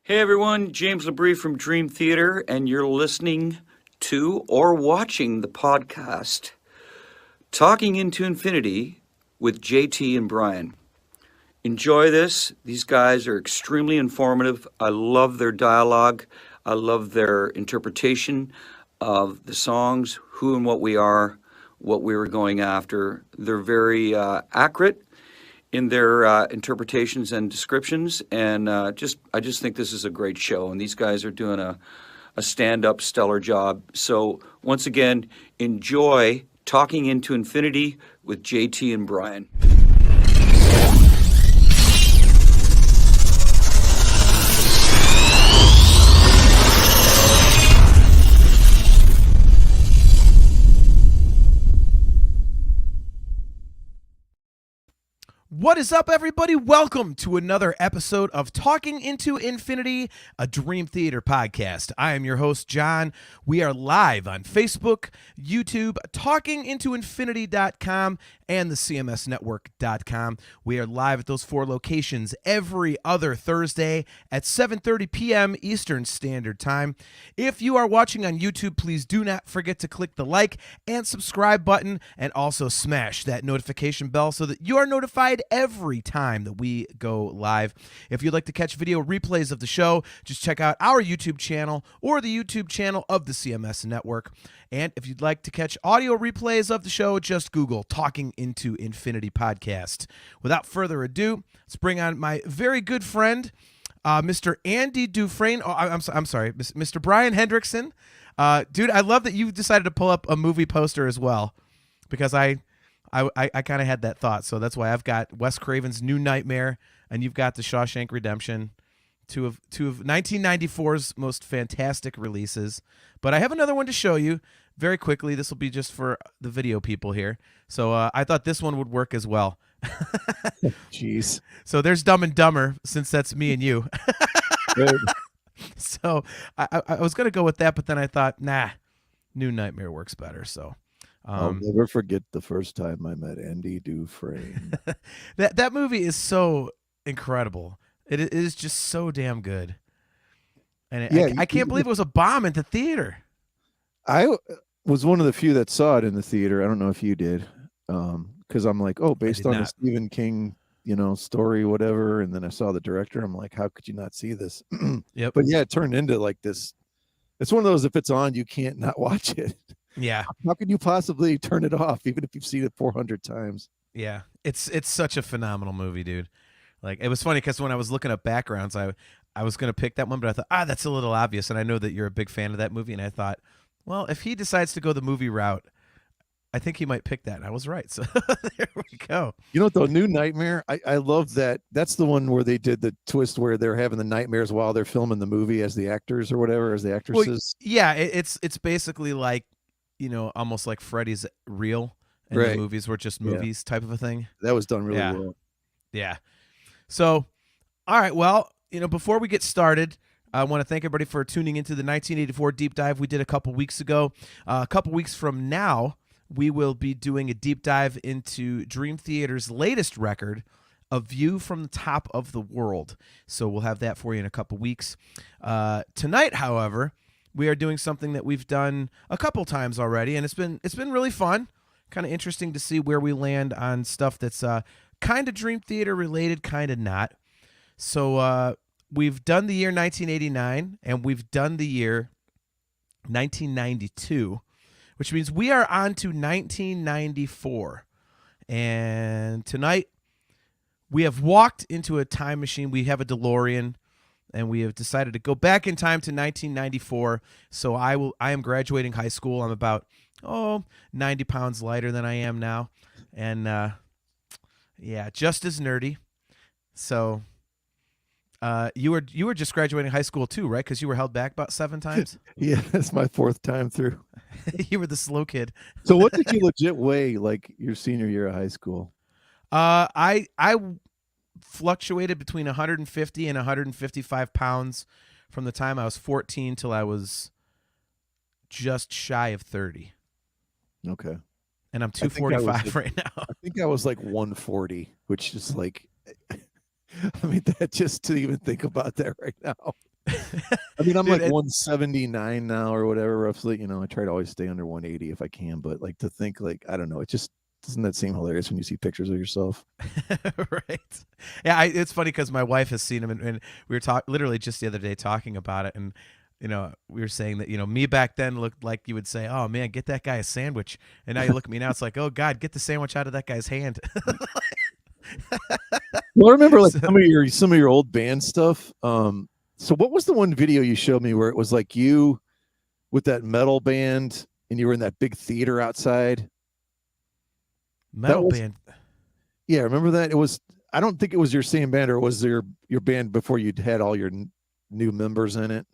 Hey everyone, James Labrie from Dream Theater, and you're listening to or watching the podcast Talking into Infinity with JT and Brian. Enjoy this. These guys are extremely informative. I love their dialogue. I love their interpretation of the songs, who and what we are, what we were going after. They're very accurate in their interpretations and descriptions, and I just think this is a great show, and these guys are doing a stand-up stellar job. So once again, enjoy Talking into Infinity with JT and Brian. What is up, everybody? Welcome to another episode of Talking into Infinity, a Dream Theater podcast. I am your host, John. We are live on Facebook, YouTube, talkingintoinfinity.com, and the cmsnetwork.com. We are live at those four locations every other Thursday at 7:30 p.m. Eastern Standard Time. If you are watching on YouTube, please do not forget to click the like and subscribe button, and also smash that notification bell so that you are notified every time that we go live. If you'd like to catch video replays of the show, just check out our YouTube channel or the YouTube channel of the CMS Network. And if you'd like to catch audio replays of the show, just Google Talking into Infinity Podcast. Without further ado, let's bring on my very good friend, Mr. Andy Dufresne. Oh, I'm sorry, Mr. Brian Hendrickson. Dude, I love that you decided to pull up a movie poster as well, because I kind of had that thought. So that's why I've got Wes Craven's New Nightmare, and you've got The Shawshank Redemption, two of 1994's most fantastic releases. But I have another one to show you very quickly. This will be just for the video people here. So I thought this one would work as well. Jeez. So there's Dumb and Dumber, since that's me and you. So I was going to go with that, but then I thought, nah, New Nightmare works better. So I'll never forget the first time I met Andy Dufresne. that movie is so incredible. It is just so damn good. And I can't believe it was a bomb at the theater. I was one of the few that saw it in the theater. I don't know if you did. Because I'm like, oh, based on a Stephen King, story, whatever. And then I saw the director. I'm like, how could you not see this? Yep. But yeah, it turned into like this. It's one of those, if it's on, you can't not watch it. Yeah. How can you possibly turn it off, even if you've seen it 400 times? Yeah. It's such a phenomenal movie, dude. Like, it was funny because when I was looking up backgrounds, I was going to pick that one, but I thought, that's a little obvious. And I know that you're a big fan of that movie. And I thought, well, if he decides to go the movie route, I think he might pick that. And I was right. So there we go. You know what, though? New Nightmare, I love that. That's the one where they did the twist where they're having the nightmares while they're filming the movie as the actors or whatever, as the actresses. Well, yeah, it's basically like, almost like Freddy's real, and Right. the movies were just movies type of a thing. That was done really well. Yeah. So, all right. Well, before we get started, I want to thank everybody for tuning into the 1984 deep dive we did a couple weeks ago. A couple weeks from now, we will be doing a deep dive into Dream Theater's latest record, A View from the Top of the World. So we'll have that for you in a couple weeks. Tonight, however, we are doing something that we've done a couple times already, and it's been really fun, kind of interesting to see where we land on stuff that's kind of Dream Theater related, kind of not. So we've done the year 1989, and we've done the year 1992, which means we are on to 1994. And tonight, we have walked into a time machine. We have a DeLorean, and we have decided to go back in time to 1994. So I am graduating high school. I'm about 90 pounds lighter than I am now, and just as nerdy. So you were just graduating high school too, right? Because you were held back about 7 times. Yeah, that's my 4th time through. You were the slow kid. So what did you legit weigh like your senior year of high school? I fluctuated between 150 and 155 pounds from the time I was 14 till I was just shy of 30. Okay. And I'm 245 right now. I think I was like 140, which is like, I mean, that just to even think about that right now. I mean, I'm Dude, like 179 now or whatever, roughly. I try to always stay under 180 if I can, but like to think like, I don't know, it just doesn't that seem hilarious when you see pictures of yourself? right. Yeah, it's funny because my wife has seen him, and we were talking literally just the other day talking about it, and we were saying that me back then looked like you would say, "Oh man, get that guy a sandwich," and now you look at me now, it's like, "Oh God, get the sandwich out of that guy's hand." Well, I remember like So- some of your old band stuff. So what was the one video you showed me where it was like you with that metal band and you were in that big theater outside? metal Was band. Yeah, remember that? It was I don't think it was your same band, or was your band before you'd had all your new members in it?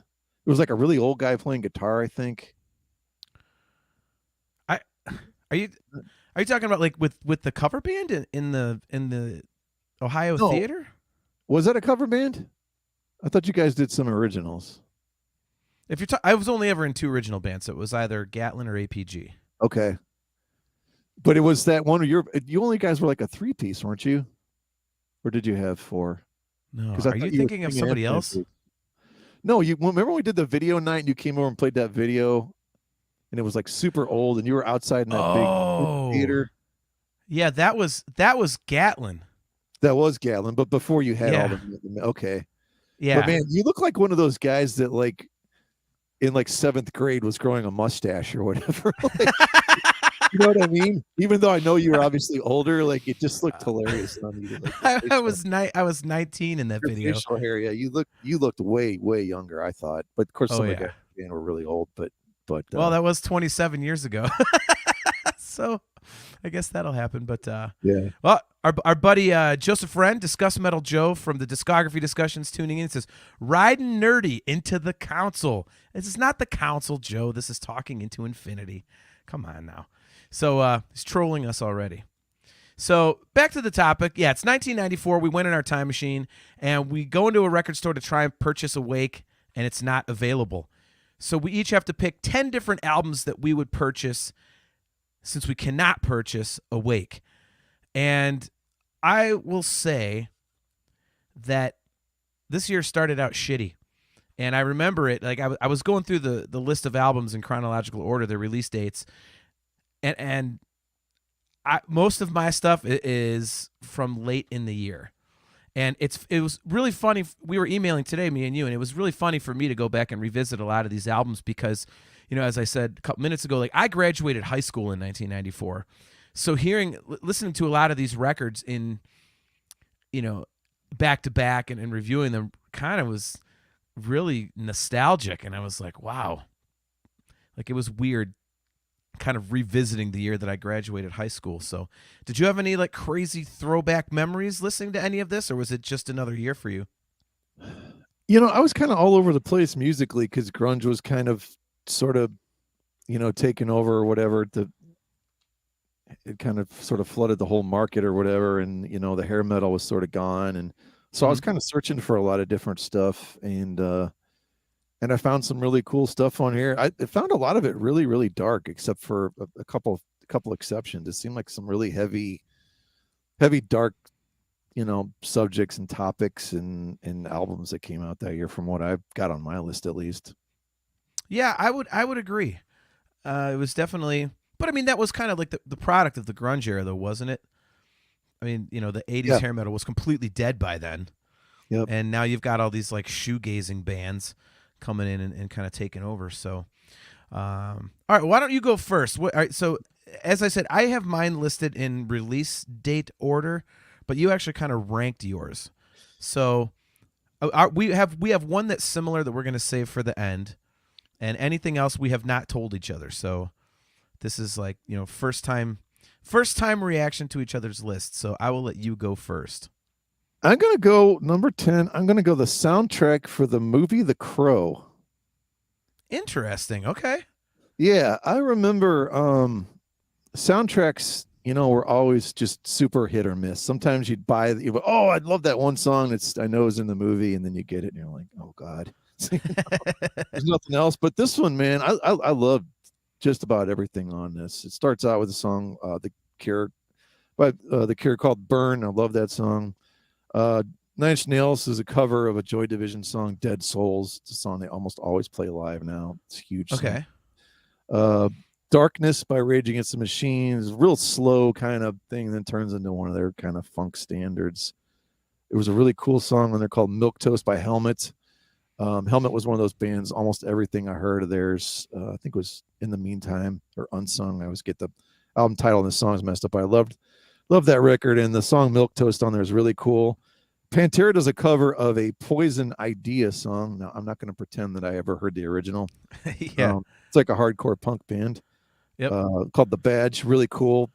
It was like a really old guy playing guitar, I think. I are you talking about like with the cover band in the Ohio No. theater? Was that a cover band? I thought you guys did some originals. If you're, I was only ever in two original bands. So it was either Gatlin or APG. Okay. But it was that one of you only guys were like a 3-piece, weren't you? Or did you have 4? No, Because are you thinking of somebody else? No, you remember when we did the video night and you came over and played that video, and it was like super old, and you were outside in that big theater. Yeah, that was Gatlin. That was Gatlin, but before you had all Yeah. the okay. Yeah. But man, you look like one of those guys that like in like 7th grade was growing a mustache or whatever. Like, you know what I mean? Even though I know you were obviously older, like it just looked hilarious on you. Like, I was 19 in that your video. facial hair, yeah, you looked way younger, I thought. But of course, some of the guys were really old. But well, that was 27 years ago. So I guess that'll happen. But yeah. Well, our buddy Joseph Wren, Discuss Metal Joe from the Discography Discussions tuning in, says, "Riding nerdy into the council." This is not the council, Joe. This is talking into infinity. Come on now. So he's trolling us already. So back to the topic. Yeah, it's 1994. We went in our time machine and we go into a record store to try and purchase Awake, and it's not available. So we each have to pick 10 different albums that we would purchase since we cannot purchase Awake. And I will say that this year started out shitty. And I remember it, like I was going through the list of albums in chronological order, the release dates, and most of my stuff is from late in the year. And it was really funny. We were emailing today, me and you, and it was really funny for me to go back and revisit a lot of these albums because, as I said a couple minutes ago, like I graduated high school in 1994. So listening to a lot of these records in, back to back and reviewing them kind of was really nostalgic. And I was like, wow, like it was weird kind of revisiting the year that I graduated high school. So did you have any like crazy throwback memories listening to any of this, or was it just another year for you? I was kind of all over the place musically because grunge was kind of sort of, taking over or whatever. It kind of sort of flooded the whole market or whatever. And, the hair metal was sort of gone. And so I was kind of searching for a lot of different stuff. And I found some really cool stuff on here. I found a lot of it really, really dark, except for a couple exceptions. It seemed like some really heavy, dark, subjects and topics and albums that came out that year, from what I've got on my list, at least. Yeah, I would agree. It was definitely, but I mean, that was kind of like the product of the grunge era, though, wasn't it? I mean, the 80s hair metal was completely dead by then. Yep. And now you've got all these like shoegazing bands coming in and kind of taking over. So, all right, why don't you go first? All right, so as I said, I have mine listed in release date order, but you actually kind of ranked yours. So we have one that's similar that we're going to save for the end, and anything else we have not told each other. So this is like, first time reaction to each other's list. So I will let you go first. I'm going to go number 10. I'm going to go the soundtrack for the movie The Crow. Interesting. Okay. Yeah, I remember soundtracks, were always just super hit or miss. Sometimes you'd buy, oh, I'd love that one song I know is in the movie, and then you get it and you're like, oh God. There's nothing else. But this one, man, I love just about everything on this. It starts out with a song, The Cure, by The Cure, called Burn. I love that song. Nine Inch Nails is a cover of a Joy Division song, "Dead Souls." It's a song they almost always play live now. It's a huge song. Okay. "Darkness" by Rage Against the Machine is a real slow kind of thing, then turns into one of their kind of funk standards. It was a really cool song when they're called "Milk Toast" by Helmet. Helmet was one of those bands. Almost everything I heard of theirs, I think, was "In the Meantime" or "Unsung." I always get the album title and the songs messed up. I loved that record, and the song "Milk Toast" on there is really cool. Pantera does a cover of a Poison Idea song. Now, I'm not going to pretend that I ever heard the original. Yeah. It's like a hardcore punk band. Yep. Called The Badge. Really cool.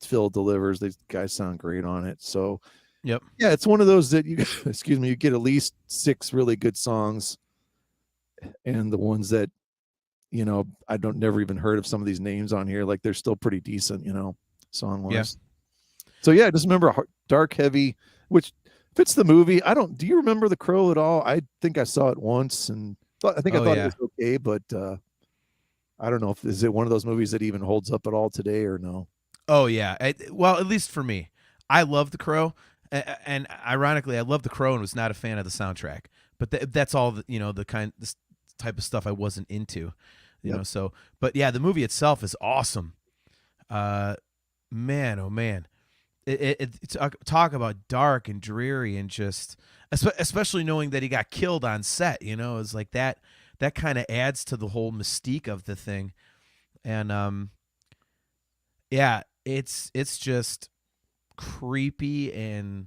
Phil delivers. These guys sound great on it. So, Yep. yeah, it's one of those that you, excuse me, you get at least 6 really good songs, and the ones that, I don't never even heard of some of these names on here. Like, they're still pretty decent, song wise. Yeah. So yeah, just remember dark, heavy, which fits the movie. Do you remember The Crow at all? I think I saw it once, and I thought yeah. it was okay, but I don't know is it one of those movies that even holds up at all today or no? Oh yeah. Well, at least for me, I love The Crow, and ironically, I love The Crow and was not a fan of the soundtrack. But that's all this type of stuff I wasn't into, you know. So, but yeah, the movie itself is awesome. Man, oh man. It's talk about dark and dreary, and just especially knowing that he got killed on set, is like that kind of adds to the whole mystique of the thing. And yeah, it's just creepy, and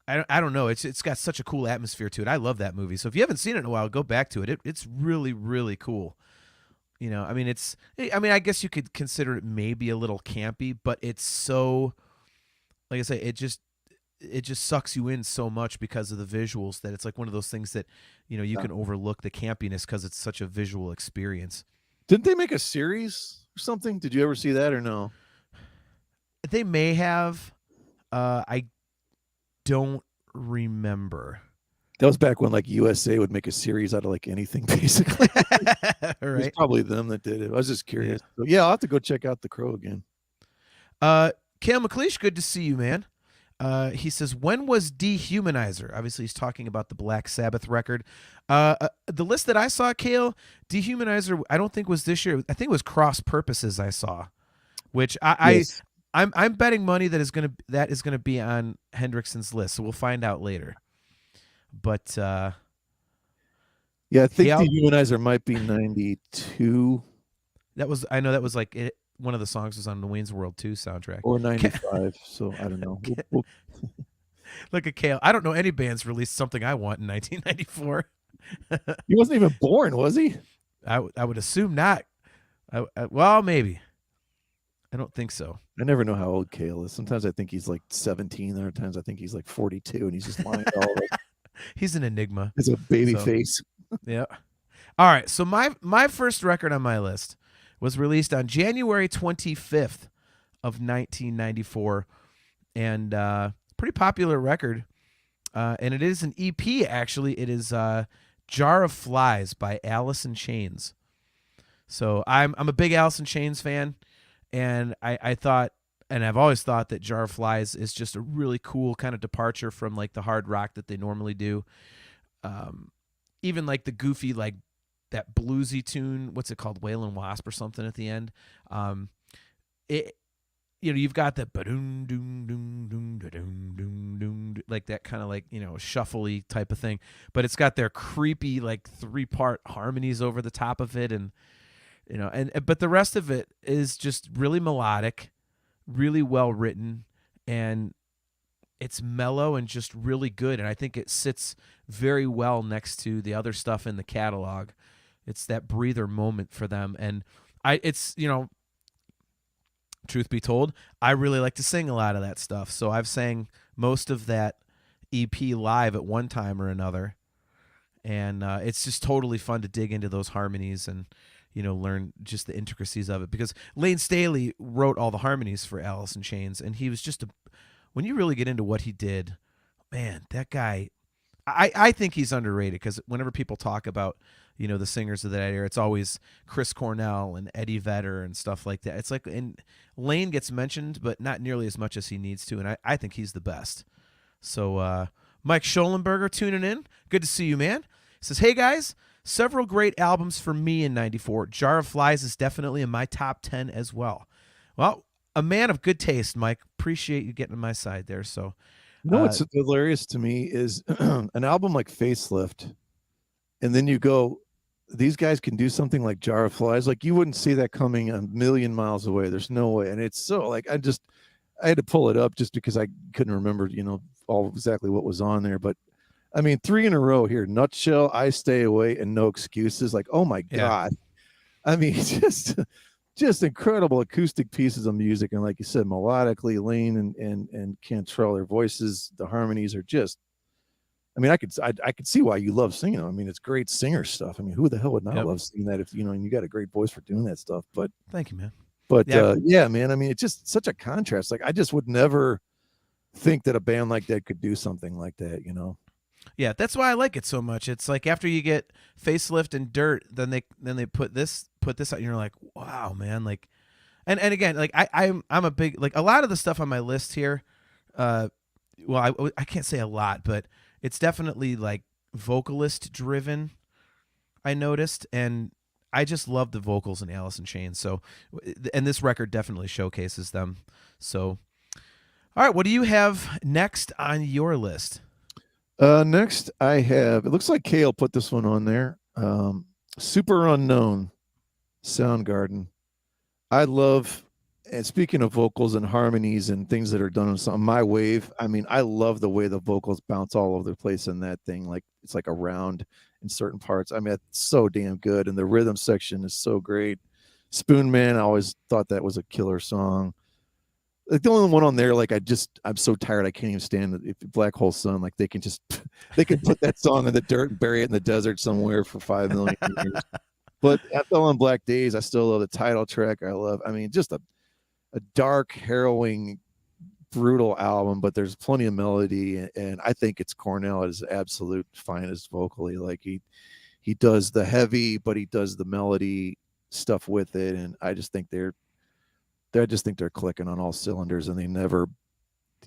I don't know, it's got such a cool atmosphere to it. I love that movie. So if you haven't seen it in a while, go back to it. It's really, really cool. I mean, I guess you could consider it maybe a little campy, but it's so, like I say, it just sucks you in so much because of the visuals that it's like one of those things that, you can overlook the campiness because it's such a visual experience. Didn't they make a series or something? Did you ever see that or no? They may have. I don't remember. That was back when like USA would make a series out of like anything, basically. Right. It was probably them that did it. I was just curious. Yeah. So yeah, I'll have to go check out The Crow again. Cale McLeish, good to see you, man. He says, when was Dehumanizer? Obviously, he's talking about the Black Sabbath record. The list that I saw, Cale, Dehumanizer, I don't think was this year. I think it was Cross Purposes I saw, which Yes. I'm betting money that is gonna be on Hendrickson's list. So we'll find out later. But yeah, I think Dehumanizer might be 92. I know that was like it. One of the songs was on the Wayne's World 2 soundtrack. Or 95, so I don't know. Look at Cale. I don't know any bands released something I want in 1994. He wasn't even born, was he? I would assume not. Well, maybe. I don't think so. I never know how old Cale is. Sometimes I think he's like 17. Other times I think he's like 42, and he's just lying all over. He's an enigma. He's a baby face. Yeah. All right. So my first record on my list was released on January 25th of 1994, and pretty popular record. And it is an EP, actually. It is Jar of Flies by Alice in Chains. So I'm a big Alice in Chains fan, and I thought, and I've always thought, that Jar of Flies is just a really cool kind of departure from like the hard rock that they normally do. Even like the goofy, like that bluesy tune, what's it called, Wailin' Wasp or something at the end. You've got that like that kind of like, shuffly type of thing, but it's got their creepy like 3-part harmonies over the top of it, and but the rest of it is just really melodic, really well written, and it's mellow and just really good. And I think it sits very well next to the other stuff in the catalog. It's that breather moment for them. And truth be told, I really like to sing a lot of that stuff. So I've sang most of that EP live at one time or another. And it's just totally fun to dig into those harmonies and, learn just the intricacies of it. Because Lane Staley wrote all the harmonies for Alice in Chains, and he was just when you really get into what he did, man, that guy, I think he's underrated, because whenever people talk about, the singers of that era, it's always Chris Cornell and Eddie Vedder and stuff like that. It's like, and Lane gets mentioned, but not nearly as much as he needs to, and I think he's the best. So Mike Schollenberger tuning in. Good to see you, man. He says, hey, guys, several great albums for me in 94. Jar of Flies is definitely in my top 10 as well. Well, a man of good taste, Mike. Appreciate you getting on my side there. So, You know what's hilarious to me is an album like Facelift, and then you go, these guys can do something like Jar of Flies. Like you wouldn't see that coming a million miles away. There's no way. And it's so like I had to pull it up just because I couldn't remember, all exactly what was on there. But I mean, 3 in a row here: Nutshell, I Stay Away, and No Excuses. Like, oh my God. I mean, just incredible acoustic pieces of music. And like you said, melodically, Lane and Cantrell, their voices, the harmonies are just, I mean, I could see why you love singing them. I mean, it's great singer stuff. I mean, who the hell would not love singing that if, and you got a great voice for doing that stuff. But thank you, man. But yeah, man, I mean, it's just such a contrast. Like I just would never think that a band like that could do something like that, Yeah, that's why I like it so much. It's like after you get Facelift and Dirt, then they put this out, and you're like, wow, man. Like, and again, like I'm a big, like, a lot of the stuff on my list here. Well, I can't say a lot, but it's definitely like vocalist driven, I noticed, and I just love the vocals in Alice in Chains. So, and this record definitely showcases them. So, all right, what do you have next on your list? Next I have, it looks like Kale put this one on there. Super Unknown, Soundgarden. I love, and speaking of vocals and harmonies and things that are done on My Wave, I mean, I love the way the vocals bounce all over the place in that thing. Like it's like a round in certain parts. I mean, it's so damn good. And the rhythm section is so great. Spoon Man, I always thought that was a killer song. Like the only one on there, like I'm so tired I can't even stand it. If Black Hole Sun, like they can put that song in the dirt and bury it in the desert somewhere for 5 million years. But I fell on Black Days. I still love the title track. I mean, just a dark, harrowing, brutal album, but there's plenty of melody, and I think it's Cornell at his absolute finest vocally. Like he does the heavy, but he does the melody stuff with it, and I just think they're clicking on all cylinders, and they never,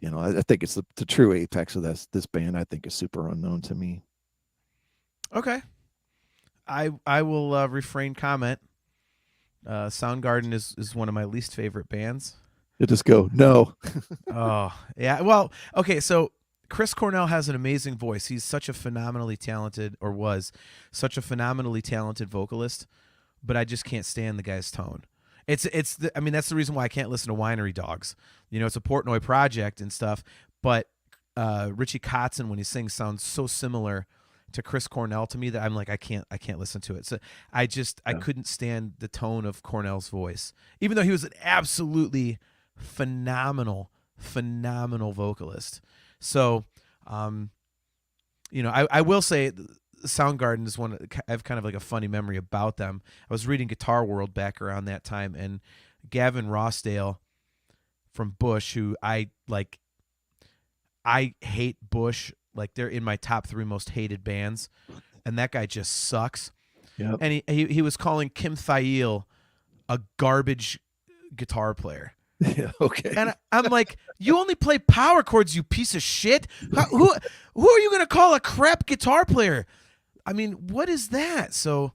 I think it's the true apex of this band. I think is Super Unknown to me. Okay, I will refrain comment. Soundgarden is one of my least favorite bands. You just go, no. Oh, yeah. Well, okay, so Chris Cornell has an amazing voice. He's such a phenomenally talented, or was such a phenomenally talented vocalist, but I just can't stand the guy's tone. I mean, that's the reason why I can't listen to Winery Dogs. It's a Portnoy project and stuff, but Richie Kotzen, when he sings, sounds so similar to Chris Cornell to me that I'm like, I can't listen to it. So I couldn't stand the tone of Cornell's voice, even though he was an absolutely phenomenal vocalist. So, I will say Soundgarden is one. I have kind of like a funny memory about them. I was reading Guitar World back around that time, and Gavin Rossdale from Bush, who I hate Bush. Like they're in my top 3 most hated bands, and that guy just sucks. Yep. And he was calling Kim Thayil a garbage guitar player. Yeah, okay. And I'm like, you only play power chords, you piece of shit. Who are you gonna call a crap guitar player? I mean, what is that? So,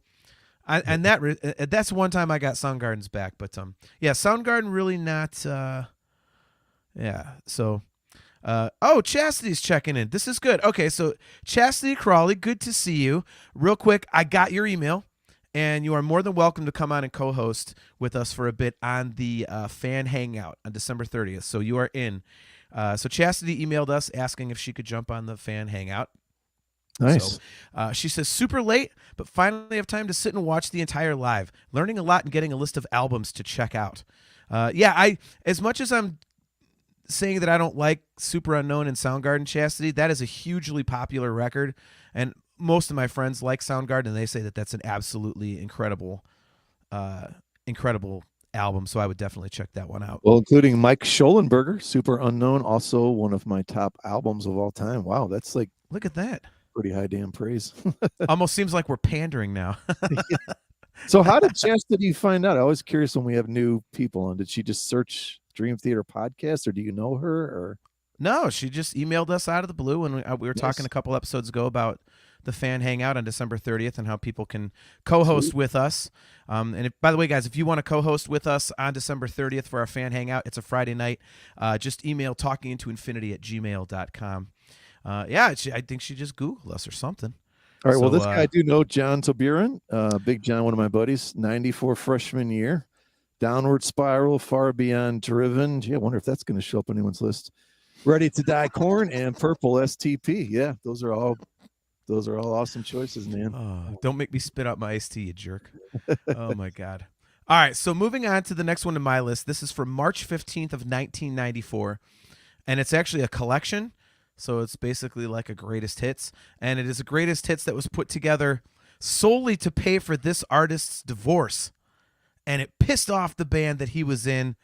that's one time I got Soundgarden's back, but yeah, Soundgarden really not. Yeah, so. Chastity's checking in. This is good. Okay, so Chastity Crawley, good to see you. Real quick, I got your email, and you are more than welcome to come on and co-host with us for a bit on the fan hangout on December 30th. So you are in. So Chastity emailed us asking if she could jump on the fan hangout. Nice. So, she says, super late, but finally have time to sit and watch the entire live. Learning a lot and getting a list of albums to check out. As much as I'm saying that I don't like Super Unknown and Soundgarden, Chastity, that is a hugely popular record, and most of my friends like Soundgarden, and they say that that's an absolutely incredible album, so I would definitely check that one out. Well, including Mike Schollenberger, Super Unknown, also one of my top albums of all time. Wow, that's like, look at that. Pretty high damn praise. Almost seems like we're pandering now. So how did Chastity find out? I was curious when we have new people on. Did she just search Dream Theater podcast, or do you know her? Or No, she just emailed us out of the blue, and we were talking Nice. a couple episodes ago about the fan hangout on December 30th and how people can co-host Sweet. with us. By the way, guys, if you want to co-host with us on December 30th for our fan hangout, it's a Friday night. Just email talkingintoinfinity@gmail.com. I think she just Googled us or something. All right. Well, So, this guy I do know, John Toburin, Big John, one of my buddies, 94 freshman year, Downward Spiral, Far Beyond Driven. Gee, I wonder if that's going to show up on anyone's list. Ready to Die, Corn, and Purple STP. Yeah, those are all awesome choices, man. don't make me spit out my iced tea, you jerk. Oh my God. All right, so moving on to the next one on my list. This is from March 15th of 1994, and it's actually a collection. So it's basically like a greatest hits, and it is a greatest hits that was put together solely to pay for this artist's divorce, and it pissed off the band that he was in.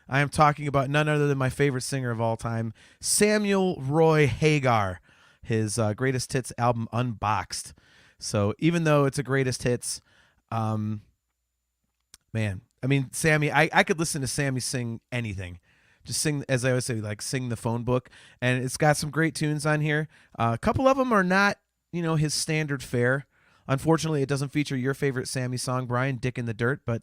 I am talking about none other than my favorite singer of all time, Samuel Roy Hagar, his greatest hits album Unboxed. So even though it's a greatest hits, man, I mean, Sammy, I could listen to Sammy sing anything. Just sing, as I always say, like sing the phone book. And it's got some great tunes on here. A couple of them are not, his standard fare. Unfortunately, it doesn't feature your favorite Sammy song, Brian, Dick in the Dirt. But,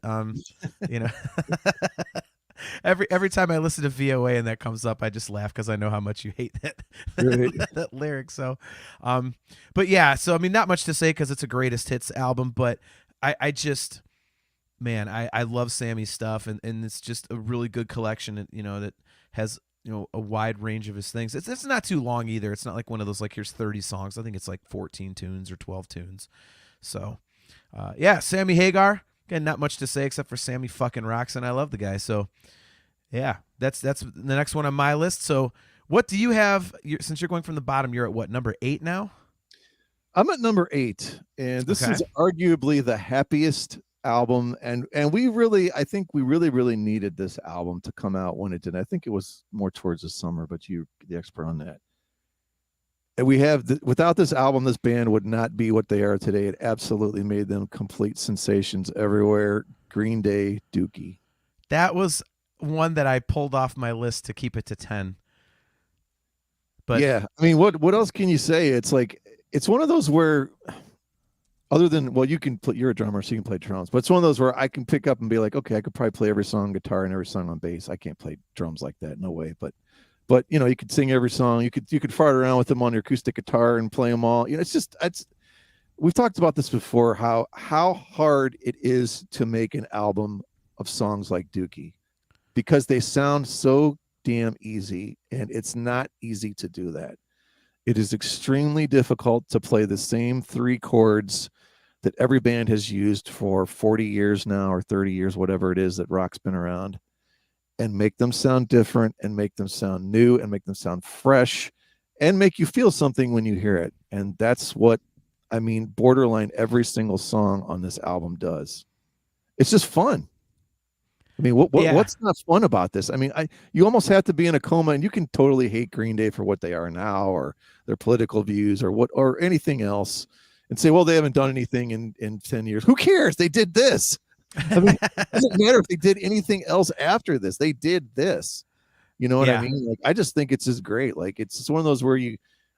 every time I listen to VOA and that comes up, I just laugh because I know how much you hate that, that lyric. So, but yeah, so, I mean, not much to say because it's a greatest hits album, but I just... Man, I love Sammy's stuff, and it's just a really good collection, that has, a wide range of his things. It's not too long either. It's not like one of those, like, here's 30 songs. I think it's like 14 tunes or 12 tunes. So, Sammy Hagar. Again, not much to say except for Sammy fucking rocks, and I love the guy. So, yeah, that's the next one on my list. So, what do you have? Since you're going from the bottom, you're at what, number 8 now? I'm at number 8, and this is arguably the happiest album, and I think we really needed this album to come out when it did. I think it was more towards the summer, but you're the expert on that. And we have without this album, this band would not be what they are today. It absolutely made them complete sensations everywhere. Green Day, Dookie. That was one that I pulled off my list to keep it to 10. But yeah, I mean, what else can you say? It's like, it's one of those where, other than, well, you're a drummer, so you can play drums, but it's one of those where I can pick up and be like, okay, I could probably play every song on guitar and every song on bass. I can't play drums like that, no way. But you could sing every song. You could fart around with them on your acoustic guitar and play them all. We've talked about this before, how hard it is to make an album of songs like Dookie, because they sound so damn easy, and it's not easy to do that. It is extremely difficult to play the same 3 chords that every band has used for 40 years now, or 30 years, whatever it is that rock's been around, and make them sound different, and make them sound new, and make them sound fresh, and make you feel something when you hear it. And that's what, I mean, borderline every single song on this album does. It's just fun. I mean, what's not fun about this? I mean, you almost have to be in a coma, and you can totally hate Green Day for what they are now, or their political views, or anything else, and say, well, they haven't done anything in 10 years. Who cares? They did this. I mean, it doesn't matter if they did anything else after this. They did this. You know what I mean? Like, I just think it's just great. Like, it's just one of those where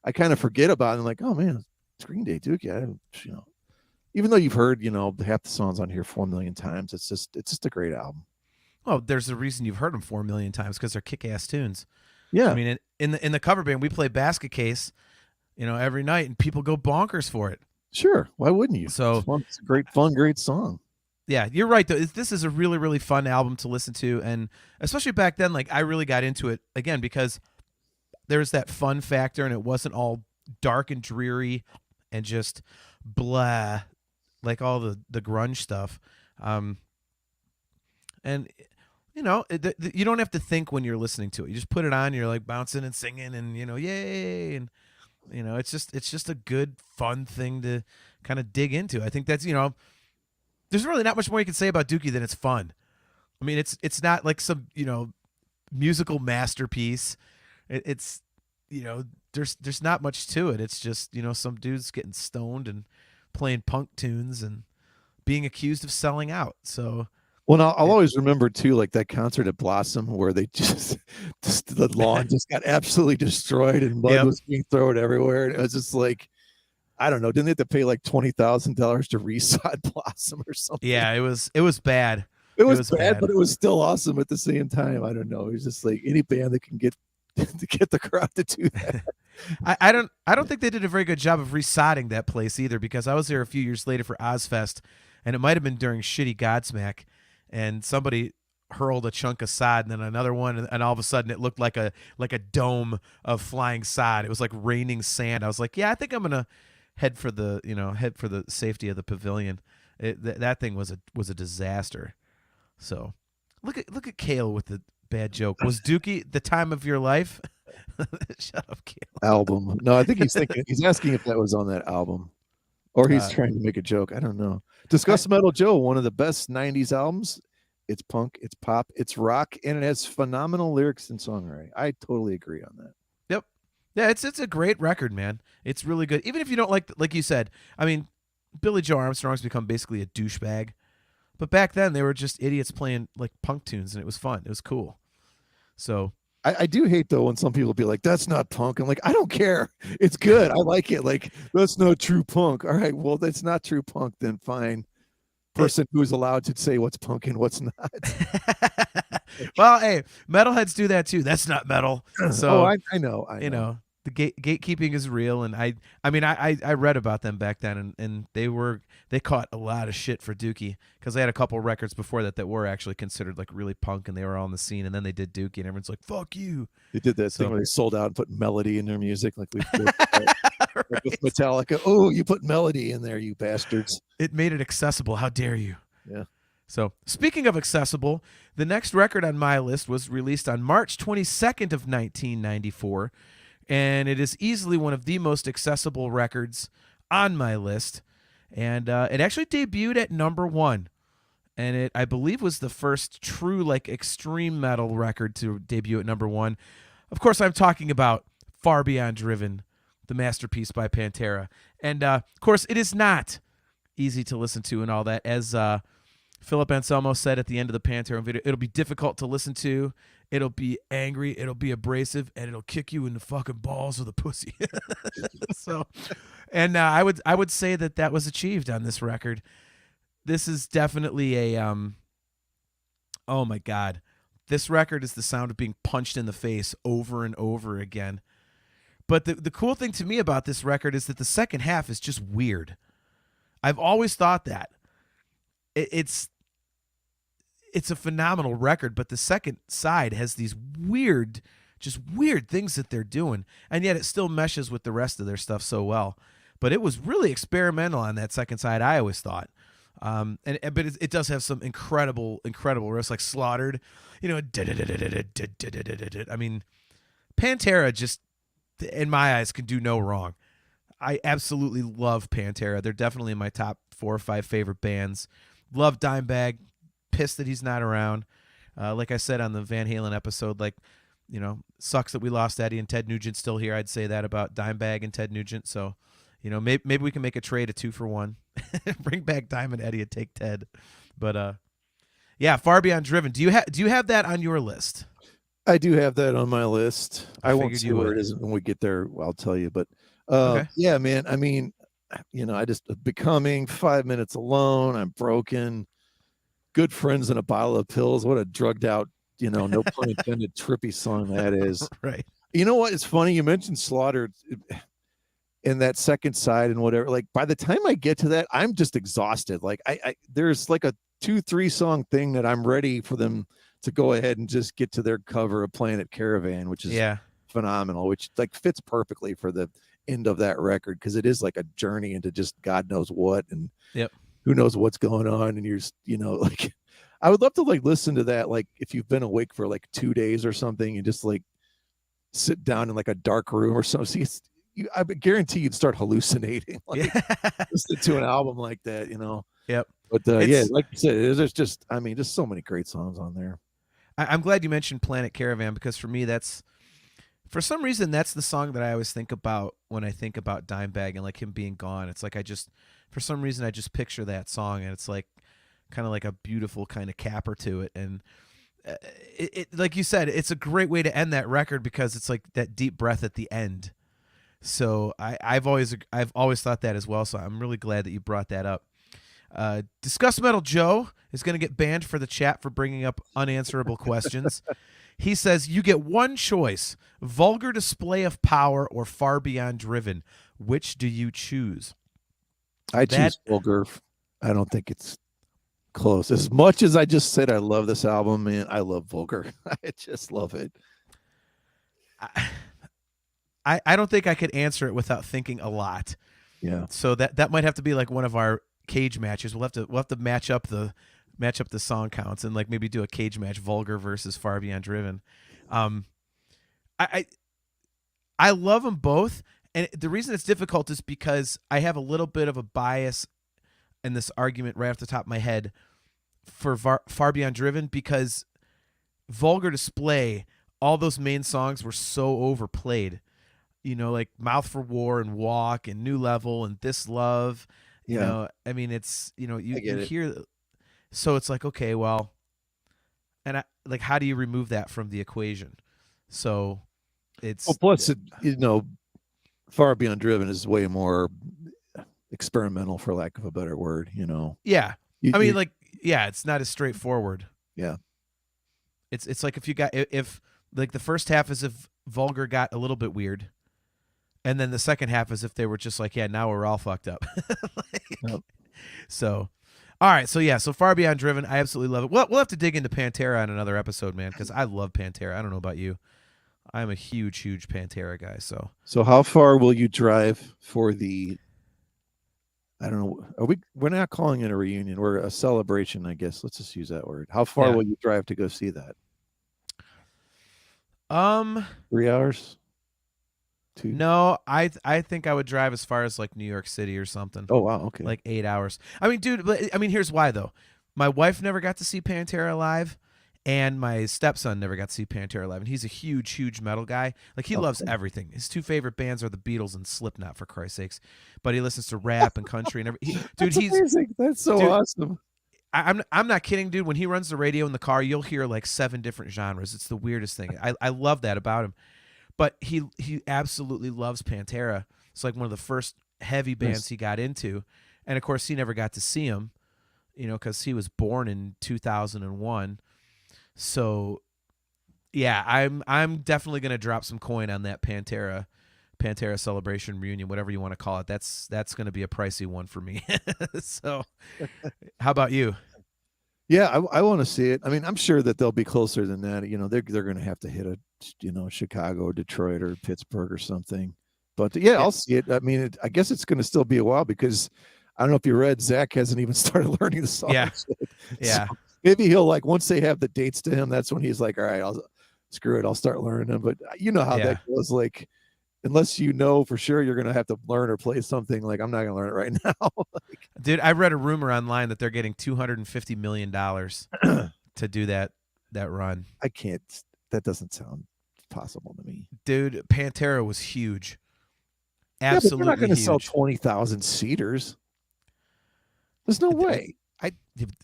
I kind of forget about it, and like, oh man, it's Green Day, Dookie. Even though you've heard, half the songs on here 4 million times, it's just a great album. Well, there's a reason you've heard them 4 million times, because they're kick-ass tunes. Yeah. I mean, in the cover band, we play Basket Case, every night, and people go bonkers for it. Sure. Why wouldn't you? So it's a great song. Yeah, you're right, though. This is a really, really fun album to listen to, and especially back then, like, I really got into it, again, because there's that fun factor, and it wasn't all dark and dreary and just blah, like all the grunge stuff. And you don't have to think when you're listening to it. You just put it on, you're like bouncing and singing, and yay, and it's just a good, fun thing to kind of dig into. I think that's there's really not much more you can say about Dookie than it's fun. I mean, it's not like some musical masterpiece. It's there's not much to it. It's just some dudes getting stoned and playing punk tunes and being accused of selling out. So Well, I'll always remember too, like that concert at Blossom where they just the lawn just got absolutely destroyed and mud Yep. was being thrown everywhere. And it was just like, I don't know, didn't they have to pay like $20,000 to resod Blossom or something? Yeah, it was bad. It was bad, but it was still awesome at the same time. I don't know. It was just like any band that can get to get the crowd to do that. I don't think they did a very good job of resodding that place either, because I was there a few years later for Ozfest, and it might have been during Shitty Godsmack, and somebody hurled a chunk of sod and then another one, and all of a sudden it looked like a dome of flying sod. It was like raining sand. I was like, yeah, I think I'm gonna head for the safety of the pavilion. That thing was a disaster. So look at Kale with the bad joke. Was Dookie the time of your life? Shut up, Kale. Album. No, I think he's asking if that was on that album. Or he's trying to make a joke. I don't know. Discuss Metal Joe, one of the best 90s albums. It's punk, it's pop, it's rock, and it has phenomenal lyrics and songwriting. I totally agree on that. Yep. Yeah, it's a great record, man. It's really good. Even if you don't like you said, I mean, Billy Joe Armstrong's become basically a douchebag. But back then they were just idiots playing like punk tunes, and it was fun. It was cool. So I do hate though when some people be like, "That's not punk." I'm like, I don't care. It's good. I like it. Like, that's not true punk. All right, well, that's not true punk. Then fine. Person who's allowed to say what's punk and what's not. Well, hey, metalheads do that too. That's not metal. So I know. You know, the gatekeeping is real, and I mean I read about them back then, and they caught a lot of shit for Dookie, because they had a couple records before that were actually considered like really punk, and they were all in the scene, and then they did Dookie, and everyone's like, fuck you. They did that thing where they sold out and put melody in their music, like we did right. with Metallica. Oh, you put melody in there, you bastards. It made it accessible. How dare you? Yeah. So, speaking of accessible, the next record on my list was released on March 22nd of 1994, and it is easily one of the most accessible records on my list. And it actually debuted at number 1, and it, I believe, was the first true like extreme metal record to debut at number 1. Of course, I'm talking about Far Beyond Driven, the masterpiece by Pantera. And of course, it is not easy to listen to and all that. As Philip Anselmo said at the end of the Pantera video, it'll be difficult to listen to, it'll be angry, it'll be abrasive, and it'll kick you in the fucking balls of the pussy. So, and I would say that was achieved on this record. This is definitely a oh my god, this record is the sound of being punched in the face over and over again. But the cool thing to me about this record is that the second half is just weird. I've always thought that. It's a phenomenal record, but the second side has these weird things that they're doing, and yet it still meshes with the rest of their stuff so well. But it was really experimental on that second side, I always thought. But it does have some incredible riffs, like Slaughtered. You know, I mean, Pantera just, in my eyes, can do no wrong. I absolutely love Pantera. They're definitely in my top 4 or 5 favorite bands. Love Dimebag. Pissed that he's not around. Like I said on the Van Halen episode, like, you know, sucks that we lost Eddie and Ted Nugent's still here. I'd say that about Dimebag and Ted Nugent. So, you know, maybe we can make a trade, a 2 for 1. Bring back Dime and Eddie and take Ted. But yeah, Far Beyond Driven. Do you have that on your list? I do have that on my list. I won't see where would. it is when we get there. I'll tell you. But Okay. yeah, man. I mean, you know, I just Becoming, 5 Minutes Alone. I'm Broken. Good Friends and a Bottle of Pills. What a drugged out, you know, no pun intended, trippy song that is. Right. You know what? It's funny. You mentioned Slaughtered in that second side and whatever. Like, by the time I get to that, I'm just exhausted. Like, I there's like a 2-3 song thing that I'm ready for them to go ahead and just get to their cover of Planet Caravan, which is phenomenal, which like fits perfectly for the end of that record, because it is like a journey into just God knows what, and who knows what's going on. And you're, you know, like, I would love to like listen to that, like if you've been awake for like 2 days or something, and just like sit down in like a dark room or something. See, I guarantee you'd start hallucinating, like listen to an album like that, you know. Yep. But yeah, like you said, there's just, I mean, just so many great songs on there. I'm glad you mentioned Planet Caravan, because for me, for some reason, that's the song that I always think about when I think about Dimebag and like him being gone. It's like for some reason, I just picture that song, and it's like kind of like a beautiful kind of capper to it. And it like you said, it's a great way to end that record because it's like that deep breath at the end. So I've always thought that as well. So I'm really glad that you brought that up. Discuss Metal Joe is going to get banned for the chat for bringing up unanswerable questions. He says, you get one choice, vulgar display of power or far beyond driven. Which do you choose? I choose vulgar. I don't think it's close. As much as I just said I love this album, man, I love vulgar. I just love it. I don't think I could answer it without thinking a lot. Yeah. So that might have to be like one of our cage matches. We'll have to match up the song counts and like maybe do a cage match, vulgar versus far beyond driven. I love them both, and the reason it's difficult is because I have a little bit of a bias in this argument right off the top of my head for far beyond driven, because vulgar display, all those main songs were so overplayed. You know, like Mouth for War and Walk and New Level and This Love. You know, I mean, it's, you know, you hear, so it's like, okay, well, and like, how do you remove that from the equation? So it's, well, plus, you know, Far Beyond Driven is way more experimental, for lack of a better word, you know? Yeah. I mean, like, yeah, it's not as straightforward. Yeah. It's like if like the first half is if vulgar got a little bit weird. And then the second half is if they were just like, yeah, now we're all fucked up. Yep. So, all right. So, yeah. So Far Beyond Driven, I absolutely love it. We'll have to dig into Pantera on another episode, man, because I love Pantera. I don't know about you. I'm a huge, huge Pantera guy. So how far will you drive for the, I don't know, we're not calling it a reunion. We're a celebration, I guess. Let's just use that word. How far will you drive to go see that? 3 hours? 2? No, I think I would drive as far as like New York City or something. Oh, wow. Okay. Like 8 hours. I mean, dude, I mean, here's why though. My wife never got to see Pantera live, and my stepson never got to see Pantera live, and he's a huge, huge metal guy. Like he loves everything. His two favorite bands are the Beatles and Slipknot, for Christ's sakes. But he listens to rap and country and everything. Dude, he's amazing. That's so awesome. I'm not kidding, dude. When he runs the radio in the car, you'll hear like 7 different genres. It's the weirdest thing. I love that about him. But he absolutely loves Pantera. It's like one of the first heavy bands he got into. And, of course, he never got to see him, you know, because he was born in 2001. So, yeah, I'm definitely going to drop some coin on that Pantera celebration reunion, whatever you want to call it. That's going to be a pricey one for me. So, how about you? Yeah, I want to see it. I mean, I'm sure that they'll be closer than that. You know, they're going to have to hit Chicago, Detroit, or Pittsburgh or something. But yeah, I'll see it. I mean, I guess it's going to still be a while because I don't know if you read, Zach hasn't even started learning the song. Yeah, yeah. So maybe he'll like once they have the dates to him, that's when he's like, all right, I'll start learning them. But you know how that goes. Like, unless you know for sure you're going to have to learn or play something, like I'm not going to learn it right now. Dude, I read a rumor online that they're getting $250 million to do that run. I can't. That doesn't sound possible to me. Dude, Pantera was huge. Absolutely, they're not going to sell 20,000 seaters. There's no way.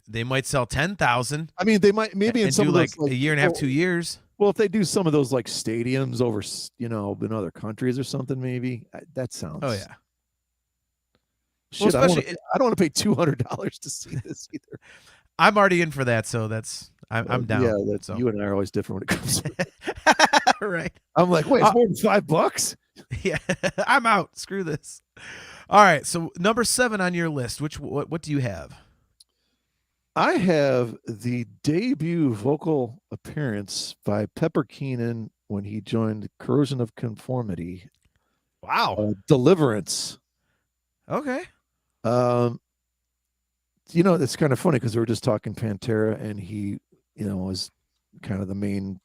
They might sell 10,000. I mean, they might maybe in some of those, like a year and a half, 2 years. Well, if they do some of those like stadiums over, you know, in other countries or something, maybe that sounds. Oh yeah. Shit, well, I don't want to pay $200 to see this either. I'm already in for that, so I'm down. Yeah, you and I are always different when it comes to it. Right. I'm like, wait, it's more than $5? Yeah, I'm out. Screw this. All right, so number 7 on your list. What do you have? I have the debut vocal appearance by Pepper Keenan when he joined Corrosion of Conformity. Wow. Deliverance. Okay. You know, it's kind of funny because we were just talking Pantera, and he, you know, was kind of the main,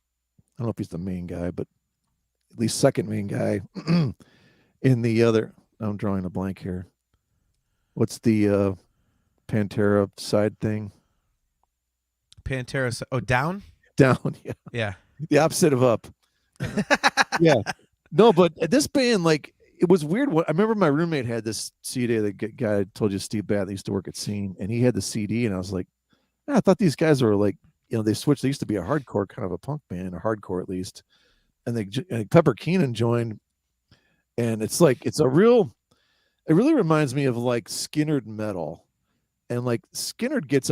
I don't know if he's the main guy, but at least second main guy in the other, I'm drawing a blank here. What's the Pantera side thing? Pantera. Oh, down? Down, yeah. Yeah. The opposite of up. Yeah. No, but this band, like, it was weird. I remember my roommate had this CD. The guy I told you, Steve Batt, used to work at Scene, and he had the CD, and I was like, I thought these guys were like, they switched. They used to be a hardcore kind of a punk band, a hardcore at least, and Pepper Keenan joined, and it's like it's a real. It really reminds me of like Skynyrd metal, and like Skynyrd gets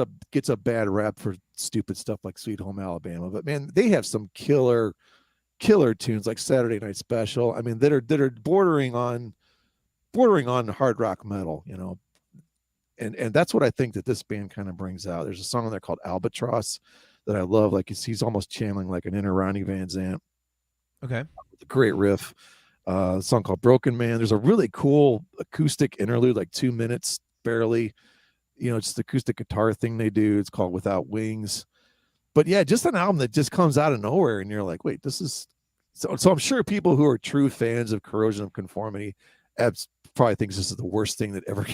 a bad rap for stupid stuff like Sweet Home Alabama, but man, they have some killer tunes like Saturday Night Special. I mean, that are bordering on hard rock metal, and that's what I think that this band kind of brings out. There's a song on there called Albatross that I love. Like he's almost channeling like an inner Ronnie Van Zant. Okay. Great riff. A song called Broken Man. There's a really cool acoustic interlude, like 2 minutes barely. Just the acoustic guitar thing they do. It's called Without Wings. But yeah, just an album that just comes out of nowhere, and you're like, wait, this is so I'm sure people who are true fans of Corrosion of Conformity probably thinks this is the worst thing that ever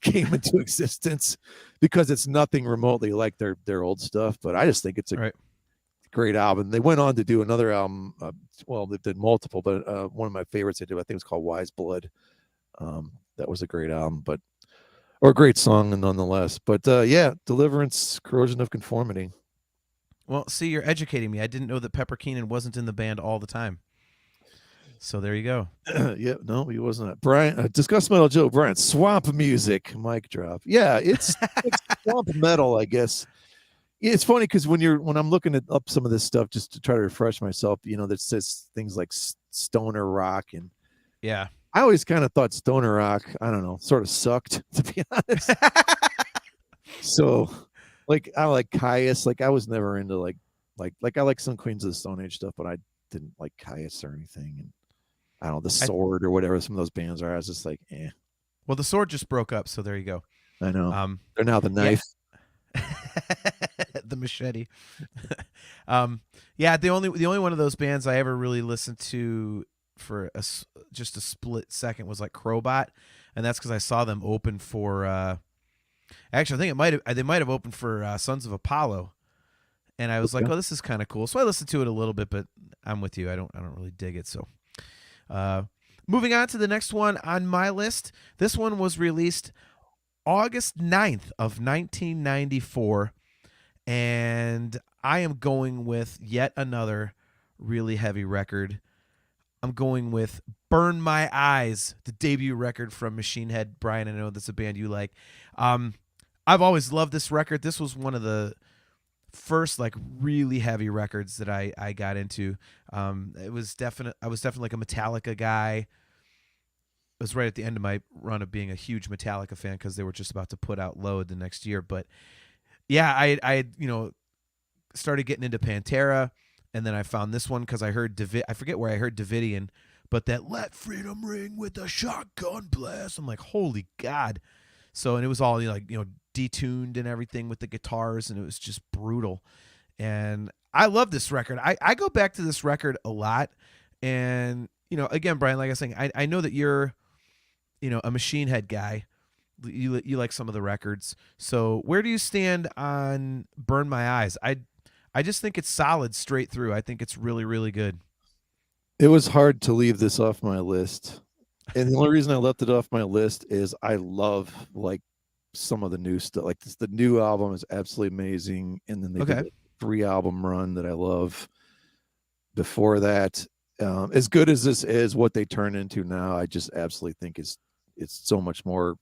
came into existence because it's nothing remotely like their old stuff. But I just think it's a great album. They went on to do another album. They did multiple, but one of my favorites they did, I think, was called Wise Blood. That was a great album, or a great song nonetheless. But yeah, Deliverance, Corrosion of Conformity. Well, see, you're educating me. I didn't know that Pepper Keenan wasn't in the band all the time. So there you go. Yeah, no, he wasn't. Brian, Discuss Metal Joe, Brian, swamp music, mic drop. Yeah, it's swamp metal, I guess. It's funny because when I'm looking up some of this stuff just to try to refresh myself, that says things like stoner rock, and yeah, I always kind of thought stoner rock, I don't know, sort of sucked, to be honest. So, like, I like Caius. Like, I was never into like I like some Queens of the Stone Age stuff, but I didn't like Caius or anything. And I don't know, the Sword or whatever some of those bands are. I was just like, eh. Well, the Sword just broke up, so there you go. I know. They're now the Knife. Yeah. The Machete. Yeah, the only one of those bands I ever really listened to for just a split second was like Crowbot, and that's because I saw them open for. Actually, I think they might have opened for Sons of Apollo, and I was like, oh, this is kind of cool. So I listened to it a little bit, but I'm with you. I don't really dig it. So, moving on to the next one on my list. This one was released August 9th of 1994, and I am going with yet another really heavy record. I'm going with Burn My Eyes, the debut record from Machine Head. Brian, I know that's a band you like. I've always loved this record. This was one of the first like really heavy records that I got into. I was definitely like a Metallica guy. It was right at the end of my run of being a huge Metallica fan because they were just about to put out Load the next year. But yeah, I started getting into Pantera, and then I found this one because I heard I forget where I heard Davidian, but that Let Freedom Ring with a Shotgun Blast. I'm like, holy God. So, and it was all detuned and everything with the guitars, and it was just brutal. And I love this record. I go back to this record a lot. And, again, Brian, like I was saying, I know that you're, a Machine Head guy. You like some of the records. So where do you stand on Burn My Eyes? I just think it's solid straight through. I think it's really, really good. It was hard to leave this off my list. And the only reason I left it off my list is I love like some of the new stuff. Like the new album is absolutely amazing. And then they did a 3-album run that I love. Before that, as good as this is, what they turn into now, I just absolutely think it's so much more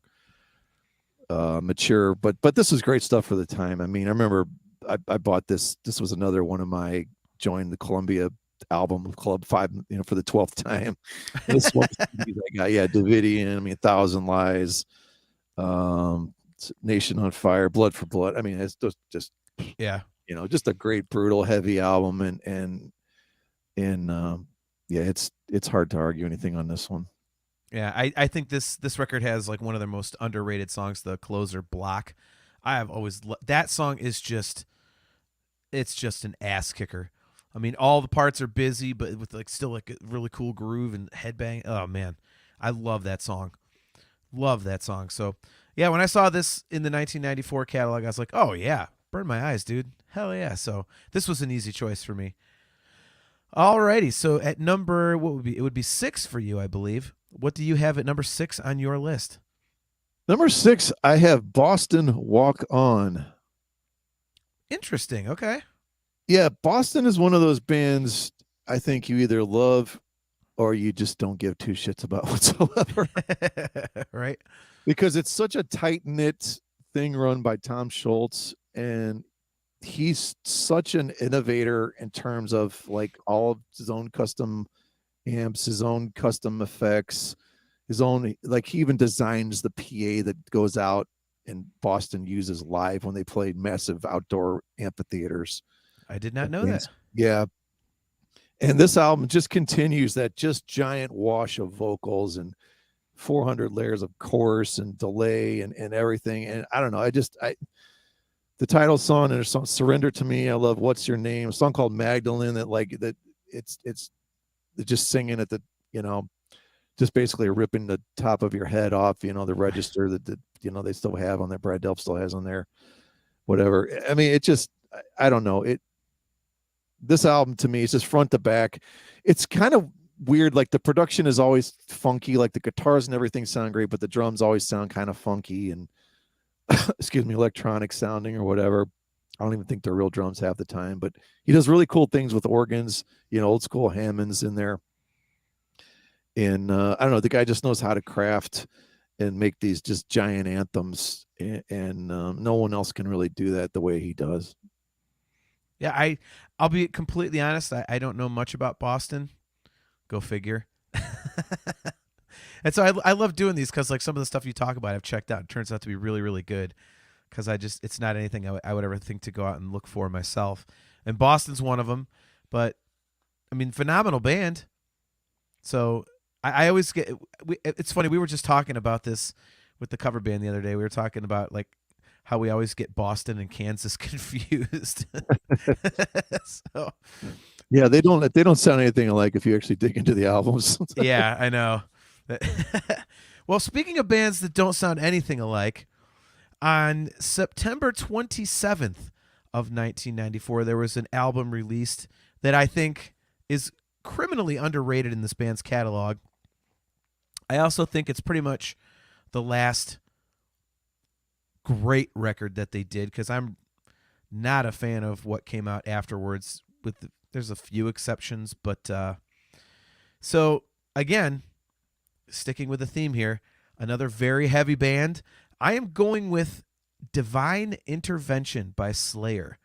mature. But this was great stuff for the time. I mean, I remember I bought this. This was another one of my joined the Columbia album Club 5, for the 12th time. This one I got, Davidian, 1,000 Lies, Nation on Fire, Blood for Blood. I mean, it's just just a great, brutal, heavy album, and it's hard to argue anything on this one. Yeah, I think this record has like one of their most underrated songs, the closer Block. I have always that song is just an ass kicker. I mean, all the parts are busy, but with like still like a really cool groove and headbang. Oh man, I love that song. Love that song. So yeah, when I saw this in the 1994 catalog, I was like, oh yeah, Burn My Eyes, dude. Hell yeah. So this was an easy choice for me. Alrighty, so at number, it would be 6 for you, I believe. What do you have at number 6 on your list? Number 6, I have Boston Walk On. Interesting. Okay. Yeah, Boston is one of those bands I think you either love or you just don't give two shits about whatsoever. Right. Because it's such a tight knit thing run by Tom Schultz, and he's such an innovator in terms of like all of his own custom amps, his own custom effects, his own, like he even designs the PA that goes out and Boston uses live when they play massive outdoor amphitheaters. I did not know that. Yeah. And this album just continues that just giant wash of vocals and 400 layers of chorus and delay and everything. And I don't know. The title song and a song Surrender to Me. I love What's Your Name, a song called Magdalene that it's just singing at the, just basically ripping the top of your head off, the register that they still have on there. Brad Delp still has on there, whatever. I mean, it just, I don't know. This album to me is just front to back. It's kind of weird. Like the production is always funky. Like the guitars and everything sound great, but the drums always sound kind of funky and excuse me, electronic sounding or whatever. I don't even think they're real drums half the time, but he does really cool things with organs, old school Hammonds in there. And I don't know, the guy just knows how to craft and make these just giant anthems, and no one else can really do that the way he does. Yeah, I'll be completely honest. I don't know much about Boston. Go figure. And so I love doing these because like some of the stuff you talk about I've checked out. It turns out to be really, really good because it's not anything I would ever think to go out and look for myself. And Boston's one of them. But, I mean, phenomenal band. So I always get it's funny. We were just talking about this with the cover band the other day. We were talking about like how we always get Boston and Kansas confused. So, yeah, they don't sound anything alike if you actually dig into the albums. Yeah, I know. Well, speaking of bands that don't sound anything alike, on September 27th of 1994, there was an album released that I think is criminally underrated in this band's catalog. I also think it's pretty much the last great record that they did because I'm not a fan of what came out afterwards. There's a few exceptions, but so again, sticking with the theme here, another very heavy band. I am going with Divine Intervention by Slayer.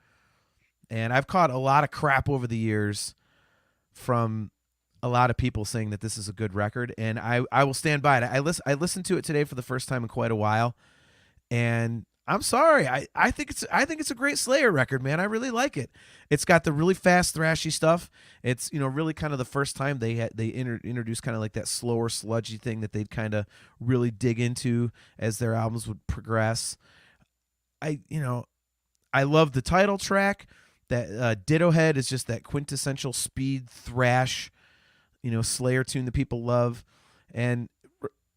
And I've caught a lot of crap over the years from a lot of people saying that this is a good record, and I will stand by it. I listened to it today for the first time in quite a while, and I'm sorry. I think it's a great Slayer record, man. I really like it. It's got the really fast thrashy stuff. It's really kind of the first time they introduced kind of like that slower sludgy thing that they'd kind of really dig into as their albums would progress. I love the title track. That Ditto Head is just that quintessential speed thrash, Slayer tune that people love. And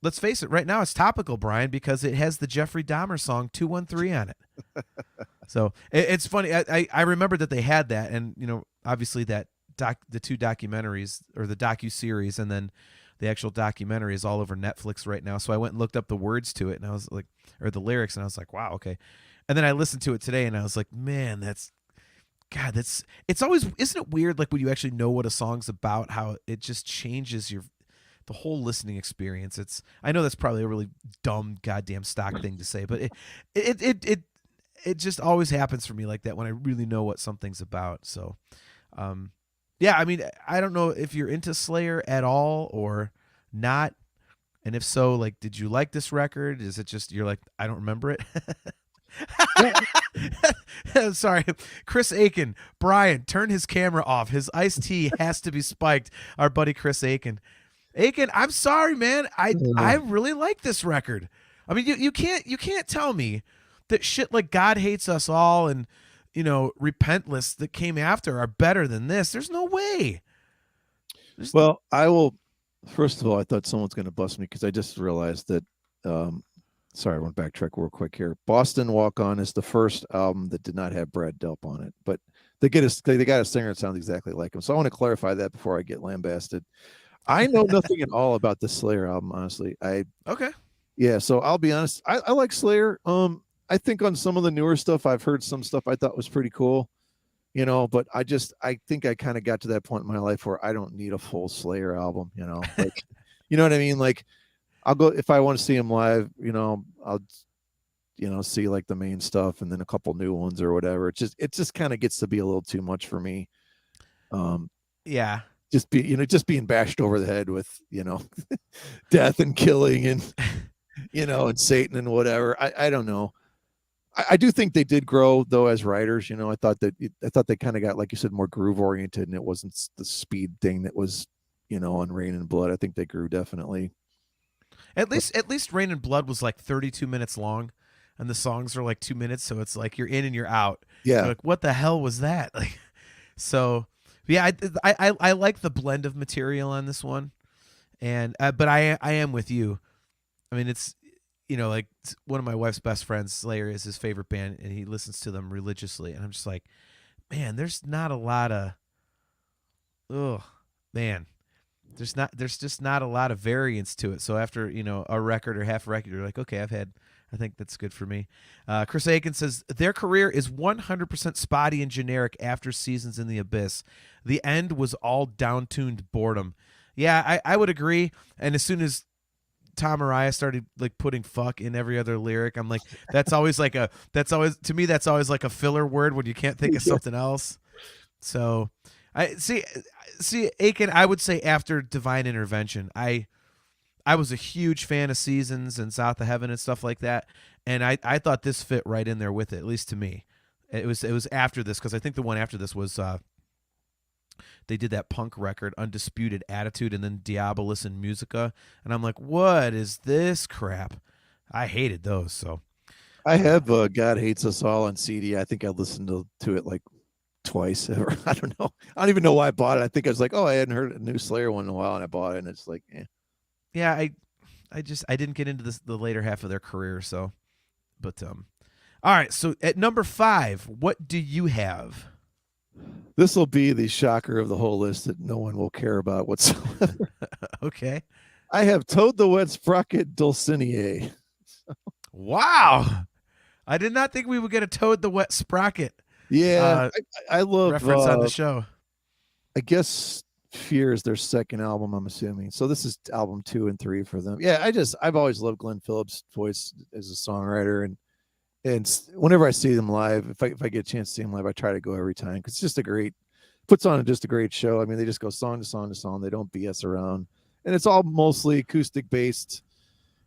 let's face it, right now it's topical, Brian, because it has the Jeffrey Dahmer song 213 on it. So it's funny. I remembered that they had that, and obviously that the two documentaries, or the docu-series, and then the actual documentary is all over Netflix right now. So I went and looked up the words to it, and I was like, or the lyrics, and I was like, wow, okay. And then I listened to it today, and I was like, man, it's always, isn't it weird, like when you actually know what a song's about, how it just changes the whole listening experience. I know that's probably a really dumb goddamn stock thing to say, but it just always happens for me like that when I really know what something's about. So, yeah, I mean, I don't know if you're into Slayer at all or not, and if so, like, did you like this record? Is it just you're like, I don't remember it? Sorry, Chris Aiken. Brian, turn his camera off. His iced tea has to be spiked. Our buddy Chris Aiken. Aiken, I'm sorry, man. I really like this record. I mean, you can't tell me that shit like God Hates Us All and Repentless that came after are better than this. There's no way. Well, I will. First of all, I thought someone's going to bust me because I just realized that. Sorry, I want to backtrack real quick here. Boston Walk On is the first album that did not have Brad Delp on it, but they got a singer that sounds exactly like him. So I want to clarify that before I get lambasted. I know nothing at all about the Slayer album, honestly. Okay. Yeah, so I'll be honest. I like Slayer. I I think on some of the newer stuff, I've heard some stuff I thought was pretty cool, but I think I kind of got to that point in my life where I don't need a full Slayer album, like, you know what I mean? Like, I'll go if I want to see him live, I'll see like the main stuff and then a couple new ones or whatever. It just kind of gets to be a little too much for me. Yeah. Just being bashed over the head with, death and killing and, and Satan and whatever. I don't know. I do think they did grow though as writers. I thought they kind of got, like you said, more groove oriented, and it wasn't the speed thing that was, on Rain and Blood. I think they grew definitely. At least Rain and Blood was like 32 minutes long, and the songs are like 2 minutes, so it's like you're in and you're out. Yeah. You're like, what the hell was that? Like, yeah, I like the blend of material on this one, and but I am with you. I mean, it's like one of my wife's best friends, Slayer, is his favorite band, and he listens to them religiously, and I'm just like, man, there's not a lot of, there's just not a lot of variance to it. So after a record or half a record, you're like, okay, I think that's good for me. Chris Aiken says their career is 100% spotty and generic after Seasons in the Abyss. The end was all down-tuned boredom. Yeah, I would agree. And as soon as Tom Araya started like putting fuck in every other lyric, I'm like, that's always like a filler word when you can't think of something else. So I see Aiken, I would say after Divine Intervention, I was a huge fan of Seasons and South of Heaven and stuff like that, and I thought this fit right in there with it, at least to me. It was after this, because I think the one after this was they did that punk record, Undisputed Attitude, and then Diabolus and Musica, and I'm like, what is this crap? I hated those. So I have God Hates Us All on CD. I think I listened to it like twice ever. I don't know. I don't even know why I bought it. I think I was like, oh, I hadn't heard a new Slayer one in a while, and I bought it, and it's like, yeah, I didn't get into the later half of their career, so. But all right, so at number 5, what do you have? This will be the shocker of the whole list that no one will care about whatsoever. Okay. I have Toad the Wet Sprocket Dulcinea. Wow. I did not think we would get a Toad the Wet Sprocket. Yeah, I love reference on the show. I guess Fear is their second album, I'm assuming. So this is album 2 and 3 for them. Yeah, I've always loved Glenn Phillips' voice as a songwriter, and whenever I see them live, if I get a chance to see them live, I try to go every time, because it's just puts on just a great show. I mean, they just go song to song to song. They don't BS around, and it's all mostly acoustic based,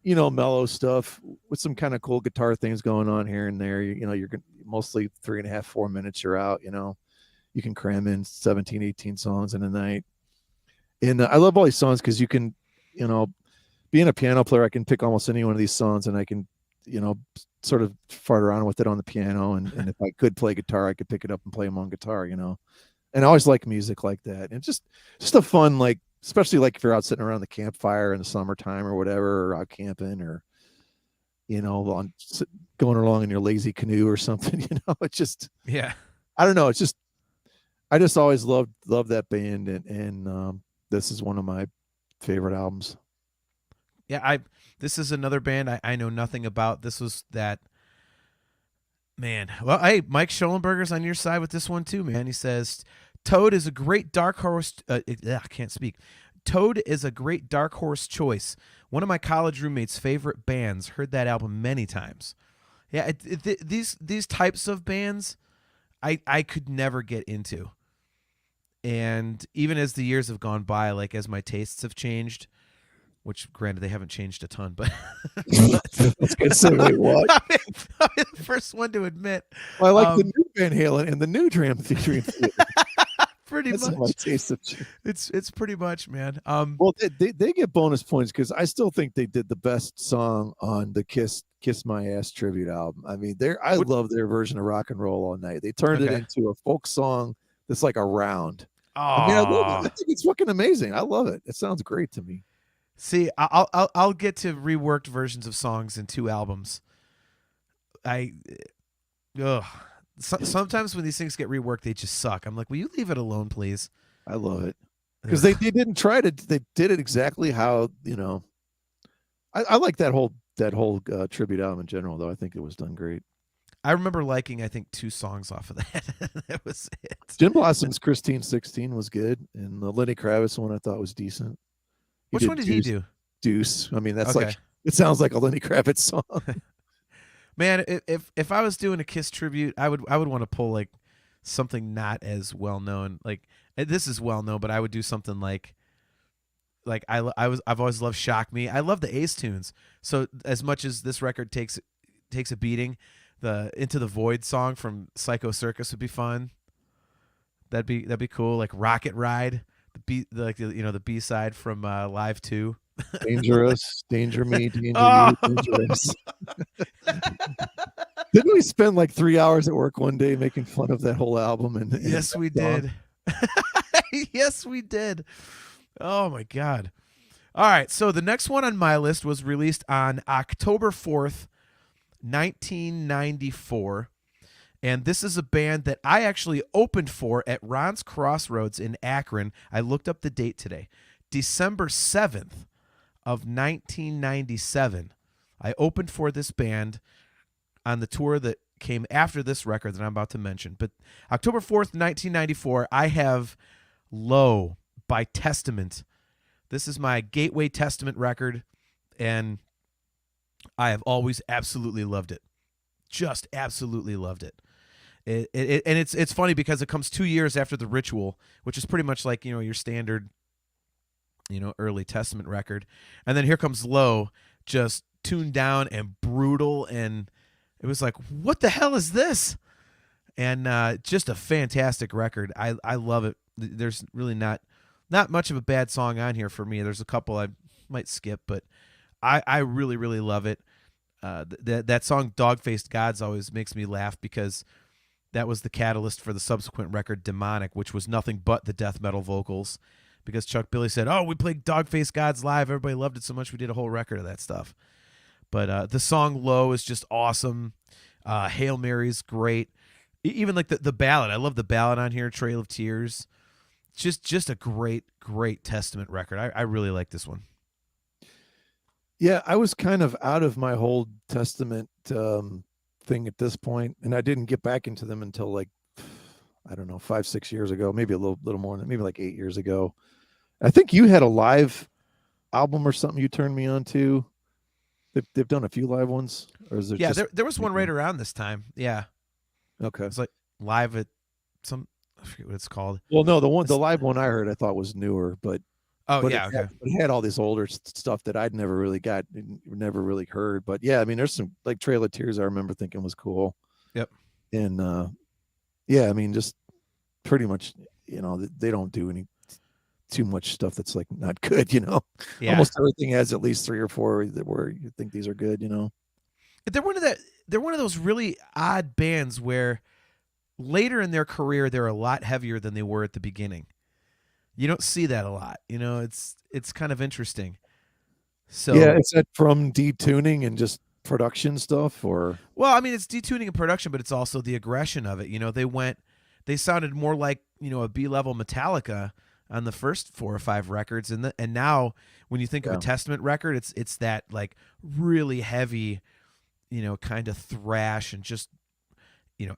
mellow stuff with some kind of cool guitar things going on here and there. You're mostly 3.5, 4 minutes. You're out. You can cram in 17, 18 songs in a night. And I love all these songs because you can, being a piano player, I can pick almost any one of these songs and I can, sort of fart around with it on the piano. And if I could play guitar, I could pick it up and play them on guitar, And I always like music like that. And just a fun, like, especially like if you're out sitting around the campfire in the summertime or whatever, or out camping, or, going along in your lazy canoe or something, it's just, yeah, I don't know. It's just, I just always loved that band. And this is one of my favorite albums. Yeah, this is another band I know nothing about. This was that, man. Well, hey, Mike Schollenberger's on your side with this one too, man. He says, Toad is a great dark horse. I can't speak. Toad is a great dark horse choice. One of my college roommates' favorite bands. Heard that album many times. Yeah, these types of bands, I could never get into. And even as the years have gone by, like as my tastes have changed, which granted they haven't changed a ton, but I was gonna say, wait, what? I'm the first one to admit. Well, I like the new Van Halen and the new Dream Theater. Pretty That's much. My taste of it's pretty much, man. Well, they get bonus points because I still think they did the best song on the Kiss My Ass tribute album. I mean, I love their version of Rock and Roll All Night. They turned it into a folk song that's like a round. I mean, I love it. I think it's fucking amazing. I love it. It sounds great to me. See, I'll get to reworked versions of songs in 2 albums. Sometimes when these things get reworked, they just suck. I'm like, will you leave it alone, please? I love it because they didn't try to. They did it exactly how I like that whole tribute album in general, though. I think it was done great. I remember liking, I think, 2 songs off of that. That was it. Gin Blossom's Christine 16 was good, and the Lenny Kravitz one I thought was decent. Which one did he do? Deuce. I mean, that's Okay. like, it sounds like a Lenny Kravitz song. Man, if I was doing a Kiss tribute, I would want to pull like something not as well known. Like this is well known, but I would do something like I've always loved Shock Me. I love the Ace tunes. So as much as this record takes a beating, the Into the Void song from Psycho Circus would be fun. That'd be cool. Like Rocket Ride, the B side from Live 2. Dangerous, danger me, danger Oh! you, dangerous. Didn't we spend like 3 hours at work one day making fun of that whole album? And Yes, we did. Yes, we did. Oh my God. All right. So the next one on my list was released on October 4th, 1994. And this is a band that I actually opened for at Ron's Crossroads in Akron. I looked up the date today. December 7th of 1997. I opened for this band on the tour that came after this record that I'm about to mention. But October 4th, 1994, I have Low by Testament. This is my gateway Testament record, and I have always absolutely loved it. Just absolutely loved it. And it's funny because it comes 2 years after The Ritual, which is pretty much like, your standard, early Testament record. And then here comes Low, just tuned down and brutal, and it was like, what the hell is this? And just a fantastic record. I love it. There's really not much of a bad song on here for me. There's a couple I might skip, but I really, really love it. That song Dog-Faced Gods always makes me laugh because that was the catalyst for the subsequent record Demonic, which was nothing but the death metal vocals, because Chuck Billy said, oh, we played Dog-Faced Gods live. Everybody loved it so much we did a whole record of that stuff. But the song Low is just awesome. Hail Mary's great. Even like the ballad. I love the ballad on here, Trail of Tears. Just a great, great Testament record. I really like this one. Yeah, I was kind of out of my whole Testament thing at this point, and I didn't get back into them until like, I don't know, 5-6 years ago, maybe a little more than, maybe like 8 years ago. I think you had a live album or something you turned me on to. They've done a few live ones, or is it? Yeah, just... there was one right around this time. Yeah, okay. It's like live at some, I forget what it's called. Well, no, the live one I heard I thought was newer, but yeah, okay. It had all this older stuff that I'd never really heard. But yeah, I mean, there's some like Trail of Tears I remember thinking was cool. Yep. And yeah, I mean, just pretty much, they don't do any too much stuff that's like not good, Yeah. Almost everything has at least 3 or 4 where you think these are good, They're one of those really odd bands where later in their career they're a lot heavier than they were at the beginning. You don't see that a lot. It's kind of interesting. So yeah, is that from detuning and just production stuff, or? Well, I mean, it's detuning and production, but it's also the aggression of it. They sounded more like, a B-level Metallica on the first 4 or 5 records, and now when you think of a Testament record, it's that like really heavy, kind of thrash and just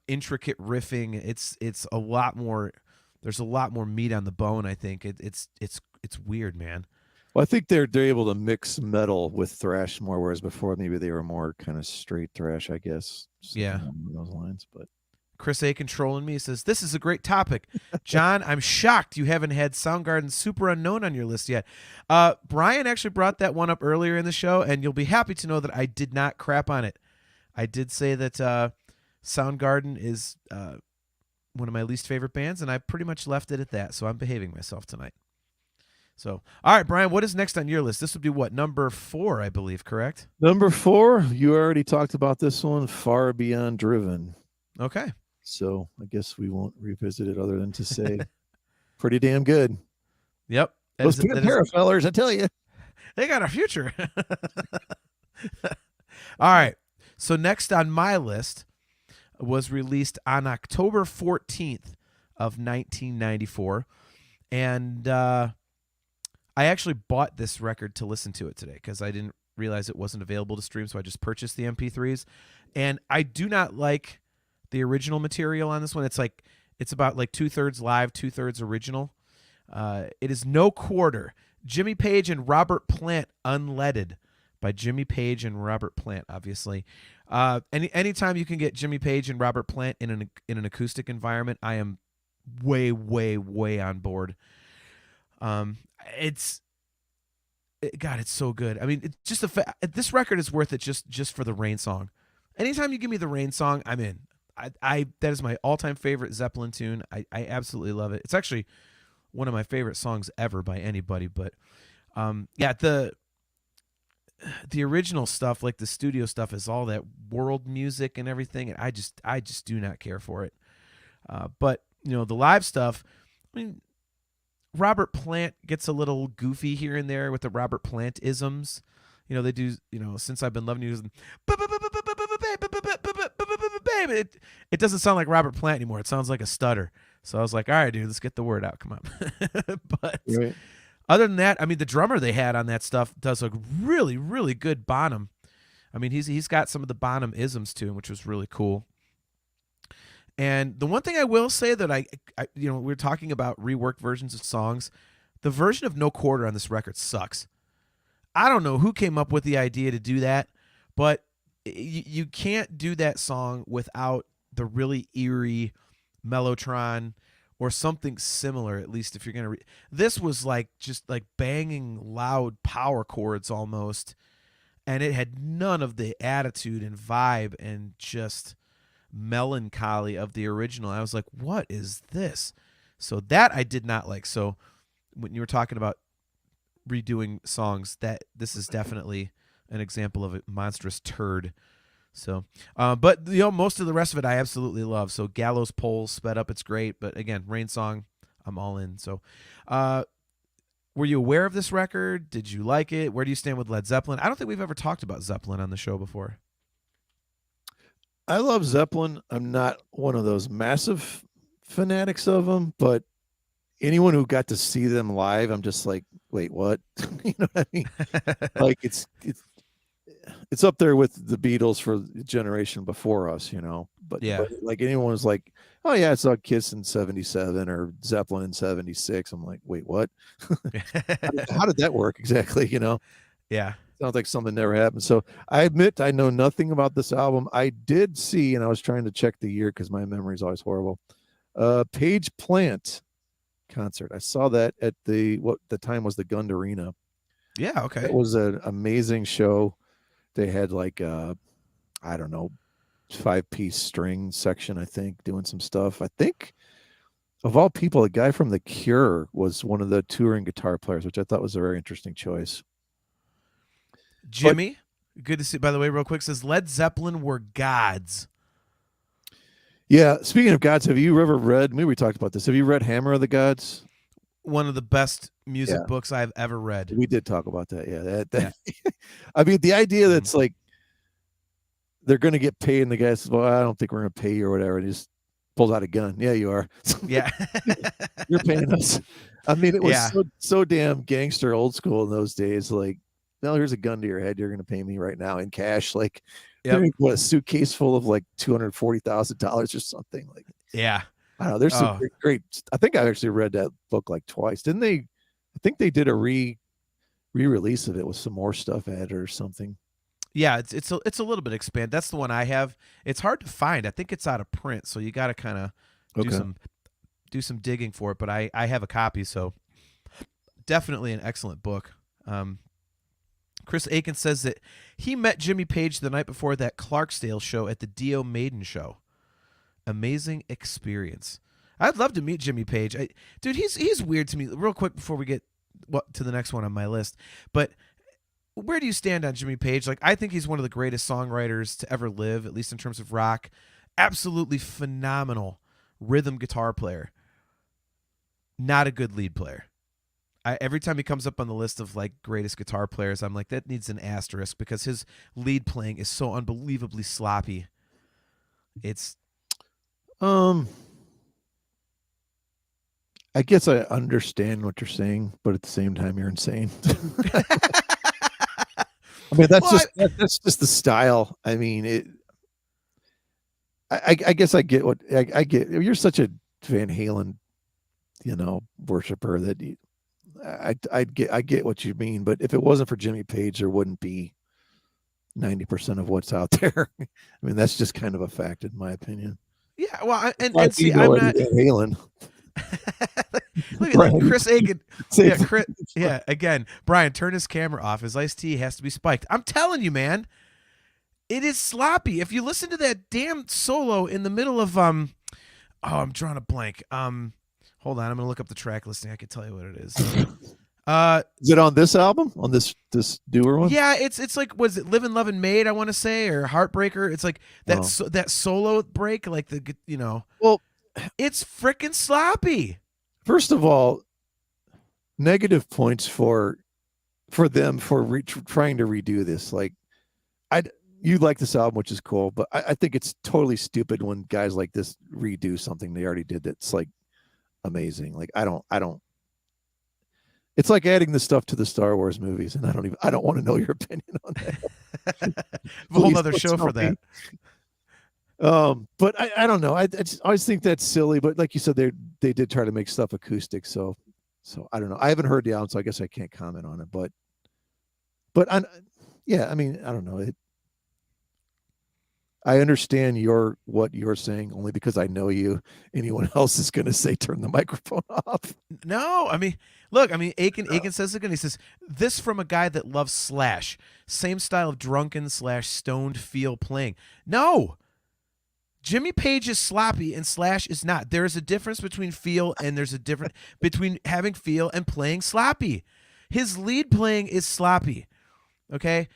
intricate riffing. It's a lot more. There's a lot more meat on the bone. I think it's weird, man. Well, I think they're able to mix metal with thrash more, whereas before maybe they were more kind of straight thrash, I guess. Yeah, along those lines, but. Chris A. controlling me says, this is a great topic. John, I'm shocked you haven't had Soundgarden's Super Unknown on your list yet. Brian actually brought that one up earlier in the show, and you'll be happy to know that I did not crap on it. I did say that Soundgarden is one of my least favorite bands, and I pretty much left it at that, so I'm behaving myself tonight. So, all right, Brian, what is next on your list? This would be what, number 4, I believe, correct? Number 4, you already talked about this one, Far Beyond Driven. Okay. So I guess we won't revisit it other than to say pretty damn good. Yep. Those Parafellers, I tell you. They got a future. All right. So next on my list was released on October 14th of 1994. And I actually bought this record to listen to it today because I didn't realize it wasn't available to stream, so I just purchased the MP3s. And I do not like the original material on this one. It's about like 2/3 live, 2/3 original. It is No Quarter. Jimmy Page and Robert Plant, Unleaded, by Jimmy Page and Robert Plant, obviously. Anytime you can get Jimmy Page and Robert Plant in an acoustic environment, I am way, way, way on board. It's so good. I mean, it's just this record is worth it just for the Rain song. Anytime you give me the Rain song, I'm in. I that is my all-time favorite Zeppelin tune. I absolutely love it. It's actually one of my favorite songs ever by anybody. But yeah, the original stuff, like the studio stuff, is all that world music and everything, and I just do not care for it. But the live stuff, I mean, Robert Plant gets a little goofy here and there with the Robert Plant isms. They do, Since I've Been Loving You. It doesn't sound like Robert Plant anymore. It sounds like a stutter. So I was like, all right, dude, let's get the word out. Come on. But Right. other than that, I mean, the drummer they had on that stuff does a really, really good Bonham. I mean, he's got some of the Bonham isms to him, which was really cool. And the one thing I will say that I we're talking about reworked versions of songs. The version of No Quarter on this record sucks. I don't know who came up with the idea to do that, but you can't do that song without the really eerie Mellotron or something similar, at least if you're going to this was like just like banging loud power chords almost, and it had none of the attitude and vibe and just melancholy of the original. I was like, what is this? So that I did not like. So when you were talking about redoing songs, that this is definitely an example of a monstrous turd. So but most of the rest of it I absolutely love. So Gallows Pole sped up, it's great, but again, Rain song, I'm all in. So were you aware of this record? Did you like it? Where do you stand with Led Zeppelin? I don't think we've ever talked about Zeppelin on the show before. I love Zeppelin. I'm not one of those massive fanatics of them, but anyone who got to see them live, I'm just like, wait, what? You know what I mean? Like it's up there with the Beatles for the generation before us, But, Yeah. but like anyone was like, oh yeah, I saw Kiss in '77 or Zeppelin in '76. I'm like, wait, what? How did that work exactly? Yeah. Sounds like something never happened. So I admit I know nothing about this album. I did see, and I was trying to check the year because my memory is always horrible. Page Plant concert. I saw that at the time was the Gund Arena. Yeah. Okay. It was an amazing show. They had like I don't know, 5-piece string section, I think, doing some stuff. I think of all people, the guy from The Cure was one of the touring guitar players, which I thought was a very interesting choice. Jimmy, good to see. By the way, real quick, says Led Zeppelin were gods. Yeah. Speaking of gods, have you ever read? Maybe we talked about this. Have you read Hammer of the Gods? One of the best music books I've ever read. We did talk about that. Yeah. I mean, the idea that's like they're going to get paid, and the guy says, "Well, I don't think we're going to pay you or whatever," and he just pulls out a gun. Yeah, you are. Yeah. You're paying us. I mean, it was so damn gangster, old school in those days. Like, no, here's a gun to your head. You're going to pay me right now in cash. Like, what, a suitcase full of like $240,000 or something. Like, yeah. I don't know. There's some great. I think I actually read that book like twice. Didn't they? I think they did a re-release of it with some more stuff added or something. Yeah, it's a little bit expanded. That's the one I have. It's hard to find. I think it's out of print, so you got to kind of do some digging for it. But I have a copy, so definitely an excellent book. Chris Aiken says that he met Jimmy Page the night before that Clarksdale show at the Dio Maiden show. Amazing experience. I'd love to meet Jimmy Page. Dude, he's weird to me. Real quick before we get to the next one on my list, but where do you stand on Jimmy Page? Like, I think he's one of the greatest songwriters to ever live, at least in terms of rock. Absolutely phenomenal rhythm guitar player. Not a good lead player. Every time he comes up on the list of like greatest guitar players, I'm like, that needs an asterisk because his lead playing is so unbelievably sloppy. It's I guess I understand what you're saying, but at the same time, you're insane. I mean, that's just the style. I mean, I guess I get what I get. You're such a Van Halen, worshiper that I get what you mean. But if it wasn't for Jimmy Page, there wouldn't be 90% of what's out there. I mean, that's just kind of a fact, in my opinion. Yeah, well, and see, I'm I'm not not. Van Halen. Look at Brian, that, Chris Aiken. Say Yeah, Chris. Yeah, again, Brian, turn his camera off. His iced tea has to be spiked. I'm telling you, man, it is sloppy. If you listen to that damn solo in the middle of I'm drawing a blank. Hold on, I'm gonna look up the track listing. I can tell you what it is. Is it on this album? On this newer one? Yeah, it's like, was it Live and Love and Made, I want to say, or Heartbreaker? It's like that that solo break, like Well, it's freaking sloppy. first of all, negative points for them for trying to redo this. Like, you like this album, which is cool, but I think it's totally stupid when guys like this redo something they already did that's like amazing. Like, I don't. It's like adding the stuff to the Star Wars movies, and I don't want to know your opinion on that. A whole other show for that. But I don't know. I just always think that's silly. But like you said, they did try to make stuff acoustic, so I don't know. I haven't heard the album, so I guess I can't comment on it. But yeah, I mean, I don't know. I understand what you're saying only because I know you. Anyone else is going to say turn the microphone off. No, I mean, look, Aiken says it again. He says, this from a guy that loves Slash. Same style of drunken / stoned feel playing. No. Jimmy Page is sloppy and Slash is not. There is a difference between feel and there's a difference between having feel and playing sloppy. His lead playing is sloppy. Okay?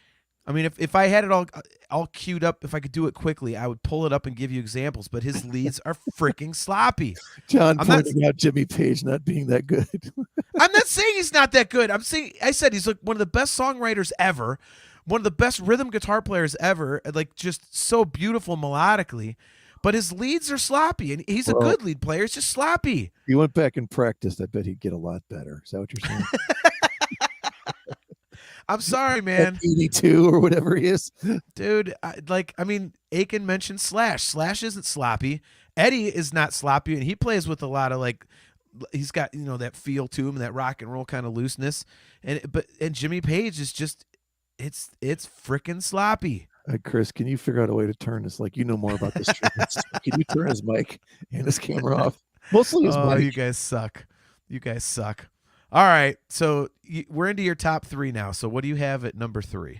I mean, if I had it all queued up, if I could do it quickly, I would pull it up and give you examples, but his leads are freaking sloppy. John pointing out Jimmy Page not being that good. I'm not saying he's not that good. I said he's like one of the best songwriters ever, one of the best rhythm guitar players ever, like just so beautiful melodically, but his leads are sloppy, and he's a good lead player. It's just sloppy. He went back and practiced. I bet he'd get a lot better. Is that what you're saying? I'm sorry, man. 82 or whatever he is. Dude, Aiken mentioned Slash. Slash isn't sloppy. Eddie is not sloppy, and he plays with a lot of he's got, that feel to him, that rock and roll kind of looseness. And Jimmy Page is just it's freaking sloppy. Chris, can you figure out a way to turn this? Like, more about this. Can you turn his mic and his camera off? Mostly his mic. You guys suck. All right, so we're into your top 3 now. So what do you have at number 3?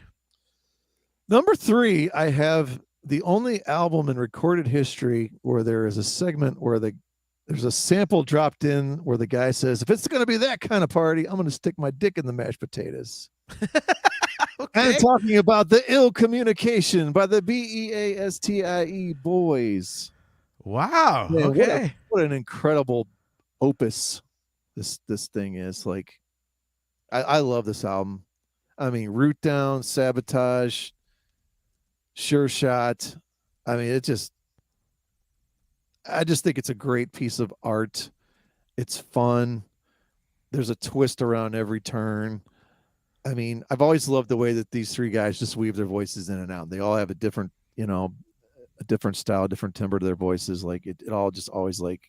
Number 3, I have the only album in recorded history where there is a segment where there's a sample dropped in where the guy says, if it's going to be that kind of party, I'm going to stick my dick in the mashed potatoes. Okay. I'm talking about The Ill Communication by the Beastie Boys. Wow. Man, okay. What an incredible opus this thing is. Like, I love this album. I mean, Root Down, Sabotage, Sure Shot. I mean, I just think it's a great piece of art. It's fun. There's a twist around every turn. I mean, I've always loved the way that these 3 guys just weave their voices in and out. They all have a different, a different style, different timbre to their voices. Like it all just always it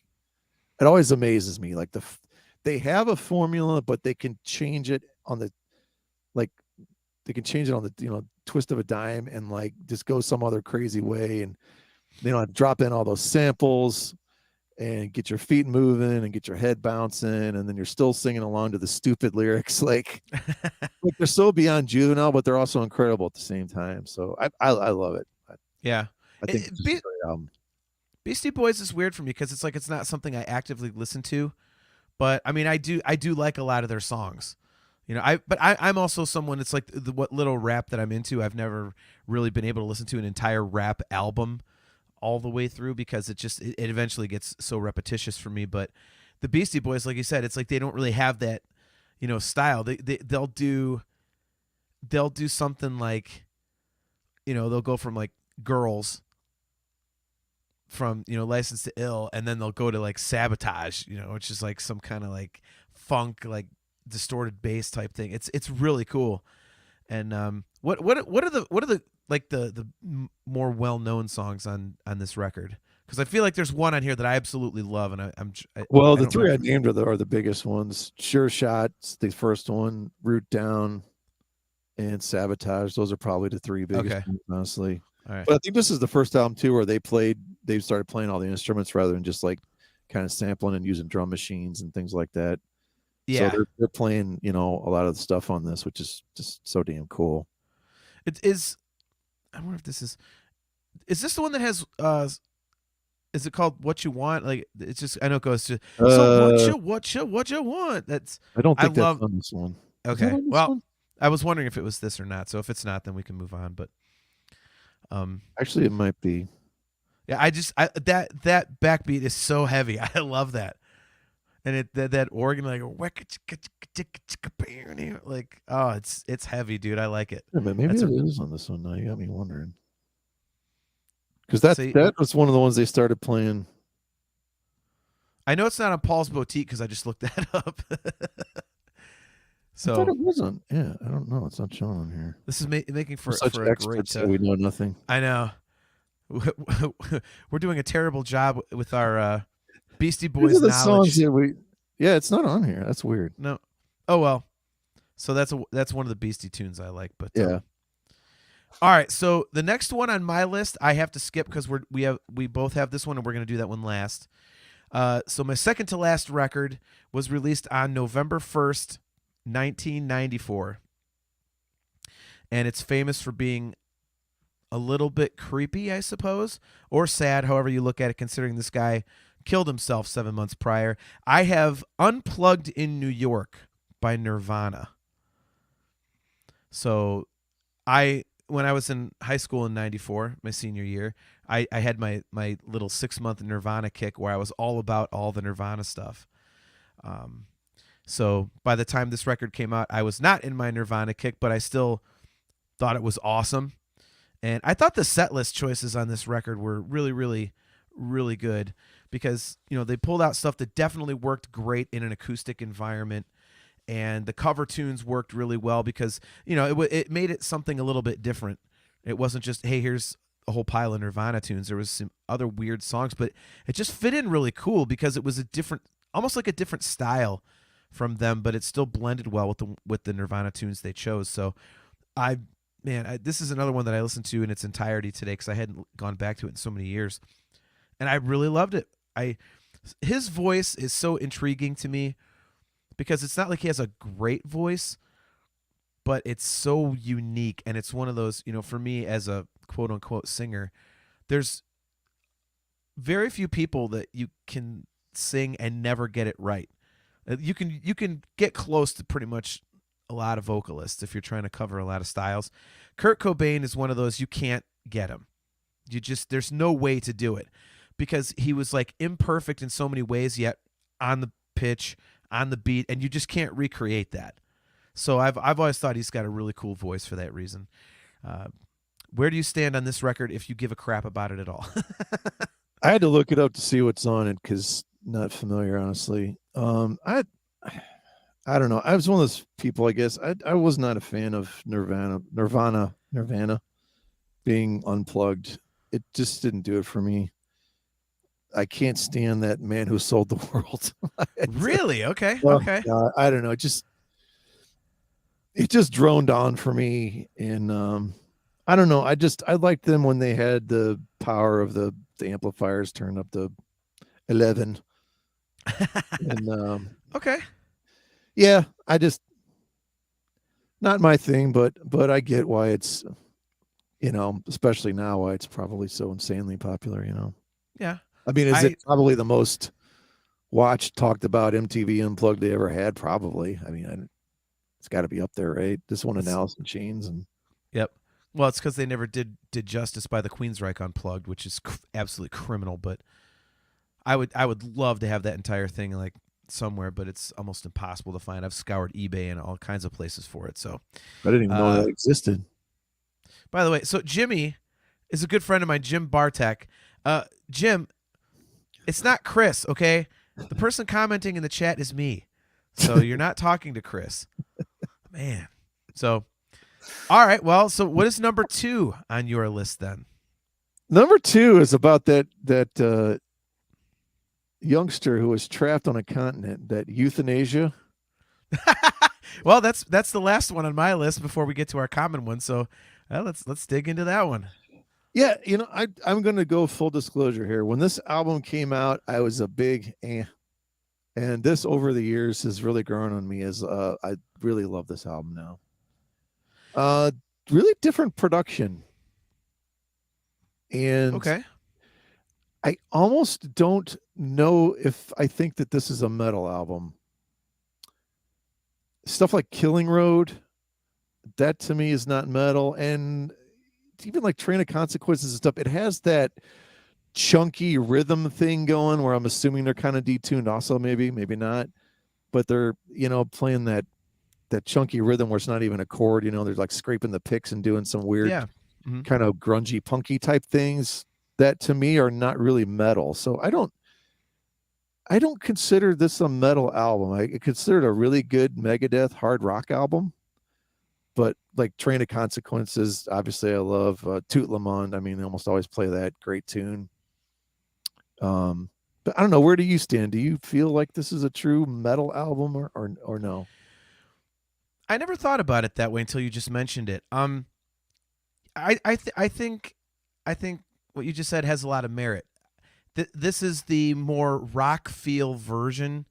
always amazes me. Like they have a formula, but they can change it on the twist of a dime and just go some other crazy way. And they don't have to drop in all those samples and get your feet moving and get your head bouncing. And then you're still singing along to the stupid lyrics. Like they're so beyond juvenile, but they're also incredible at the same time. So I love it. Yeah. I think it's a great album. Beastie Boys is weird for me because it's not something I actively listen to. But I mean, I do like a lot of their songs, I'm also someone. It's like what little rap that I'm into. I've never really been able to listen to an entire rap album all the way through because it eventually gets so repetitious for me. But the Beastie Boys, like you said, it's like they don't really have that, style. They'll do something like, they'll go from like Girls, from License to Ill, and then they'll go to like Sabotage, which is like some kind of like funk, like distorted bass type thing. It's really cool. And what are the like the more well-known songs on this record? Because I feel like there's one on here that I absolutely love, and Well, I the don't three I remember. named are the biggest ones. Sure Shot's the first one, Root Down, and Sabotage. Those are probably the three biggest Okay. ones, honestly. All right. But I think this is the first album too where they started playing all the instruments rather than just like kind of sampling and using drum machines and things like that. So Yeah. they're playing, a lot of the stuff on this, which is just so damn cool. It is. I wonder if this is. Is this the one that has? Is it called "What You Want"? Like it's just. I know it goes to. So what you want? That's. I don't I think that's love. on this one. Is that Okay. on this Well, one? I was wondering if it was this or not. So if it's not, then we can move on. But Actually, it might be. yeah, that backbeat is so heavy. I love that. And that organ like oh it's heavy, dude. I like it. Yeah, but maybe That's it a is on this one now. You got me wondering. Because that see, that was one of the ones they started playing. I know it's not on Paul's Boutique because I just looked that up. I thought So it was on. Yeah, I don't know. It's not showing on here. this is making We're for such a experts great. that we know nothing. I know we're doing a terrible job with our Beastie These Boys are the songs knowledge. that we. Yeah, it's not on here. That's weird. No, oh well. So that's one of the Beastie tunes I like. But Yeah. all right, so the next one on my list I have to skip because we both have this one and we're gonna do that one last. So my second to last record was released on November 1st, 1994, and it's famous for being a little bit creepy, I suppose, or sad, however you look at it. Considering this guy killed himself 7 months prior, I have Unplugged in New York by Nirvana. So when I was in high school in 94, my senior year, I had my little 6-month Nirvana kick where I was all about all the Nirvana stuff. So by the time this record came out, I was not in my Nirvana kick, but I still thought it was awesome. And I thought the set list choices on this record were really, really, really good because, they pulled out stuff that definitely worked great in an acoustic environment. And the cover tunes worked really well because it made it something a little bit different. It wasn't just, hey, here's a whole pile of Nirvana tunes. There was some other weird songs, but it just fit in really cool because it was a different, almost like a different style from them, but it still blended well with the Nirvana tunes they chose. So this is another one that I listened to in its entirety today because I hadn't gone back to it in so many years, and I really loved it. His voice is so intriguing to me. Because it's not like he has a great voice, but it's so unique. And it's one of those, for me as a quote unquote singer, there's very few people that you can sing and never get it right. You can get close to pretty much a lot of vocalists if you're trying to cover a lot of styles. Kurt Cobain is one of those you can't get him. There's no way to do it because he was like imperfect in so many ways, yet on the pitch, on the beat, and you just can't recreate that. So I've always thought he's got a really cool voice for that reason. Where do you stand on this record if you give a crap about it at all? I had to look it up to see what's on it because not familiar, honestly. I don't know. I was one of those people, I guess. I was not a fan of Nirvana being unplugged. It just didn't do it for me. I can't stand that Man Who Sold the World. Really? Okay. Well, Okay. I don't know. It just droned on for me, and I don't know. I liked them when they had the power of the amplifiers turned up to 11, and okay. yeah, I just not my thing, but I get why it's especially now why it's probably so insanely popular. Yeah. I mean, is it probably the most watched, talked about MTV Unplugged they ever had? Probably. I mean, it's got to be up there, right? This one and Alice in Chains, and yep. Well, it's because they never did justice by the Queensryche Unplugged, which is absolutely criminal. But I would love to have that entire thing like somewhere, but it's almost impossible to find. I've scoured eBay and all kinds of places for it. So I didn't even know that existed. By the way, so Jimmy is a good friend of mine, Jim Bartek. Jim, it's not Chris, okay? The person commenting in the chat is me. So you're not talking to Chris. Man. So All right. Well, so what is number 2 on your list then? Number 2 is about that youngster who was trapped on a continent, that euthanasia. Well, that's the last one on my list before we get to our common one. So let's dig into that one. Yeah, I'm going to go full disclosure here. When this album came out, I was a big and this over the years has really grown on me as I really love this album now. Really different production. And Okay. I almost don't know if I think that this is a metal album. Stuff like Killing Road, that to me is not metal. And even like Train of Consequences and stuff, it has that chunky rhythm thing going where I'm assuming they're kind of detuned also, maybe not. But they're, playing that chunky rhythm where it's not even a chord, they're like scraping the picks and doing some weird kind of grungy, punky type things that to me are not really metal. So I don't consider this a metal album. I consider it a really good Megadeth hard rock album. But like Train of Consequences, obviously I love Toot Le Monde. I mean, they almost always play that great tune. But I don't know, where do you stand? Do you feel like this is a true metal album or no? I never thought about it that way until you just mentioned it. I think what you just said has a lot of merit. This is the more rock feel version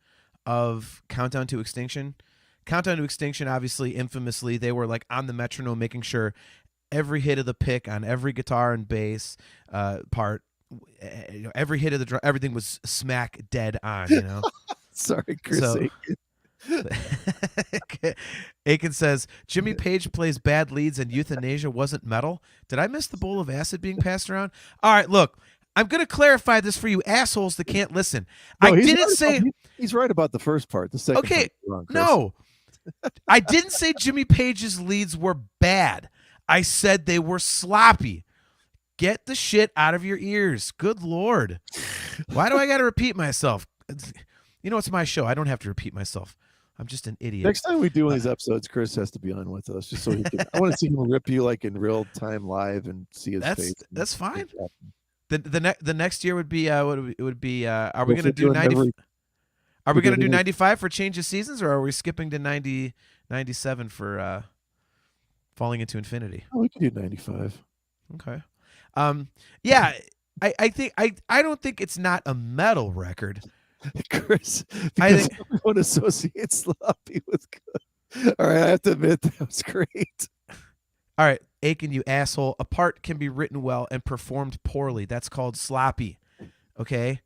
of Countdown to Extinction. Countdown to Extinction, obviously, infamously, they were like on the metronome, making sure every hit of the pick on every guitar and bass part, every hit of the drum, everything was smack dead on. Sorry, Chris. So, Aiken says Jimmy Page plays bad leads and euthanasia wasn't metal. Did I miss the bowl of acid being passed around? All right, look, I'm going to clarify this for you assholes that can't listen. No, I didn't say he's right about the first part. The second okay. Wrong, no, I didn't say Jimmy Page's leads were bad. I said they were sloppy. Get the shit out of your ears. Good Lord. Why do I got to repeat myself? It's my show. I don't have to repeat myself. I'm just an idiot. Next time we do one of these episodes, Chris has to be on with us just so he can. I want to see him rip you like in real time live and see his face. That's fine. The next year would be are we going to do 90? Are we going to do 95 for Change of Seasons, or are we skipping to 90, 97 for Falling into Infinity? Oh, we can do 95. Okay. Yeah, I think I don't think it's not a metal record. Chris, because everyone associates sloppy with good. All right, I have to admit that was great. All right, Aiken, you asshole. A part can be written well and performed poorly. That's called sloppy. Okay?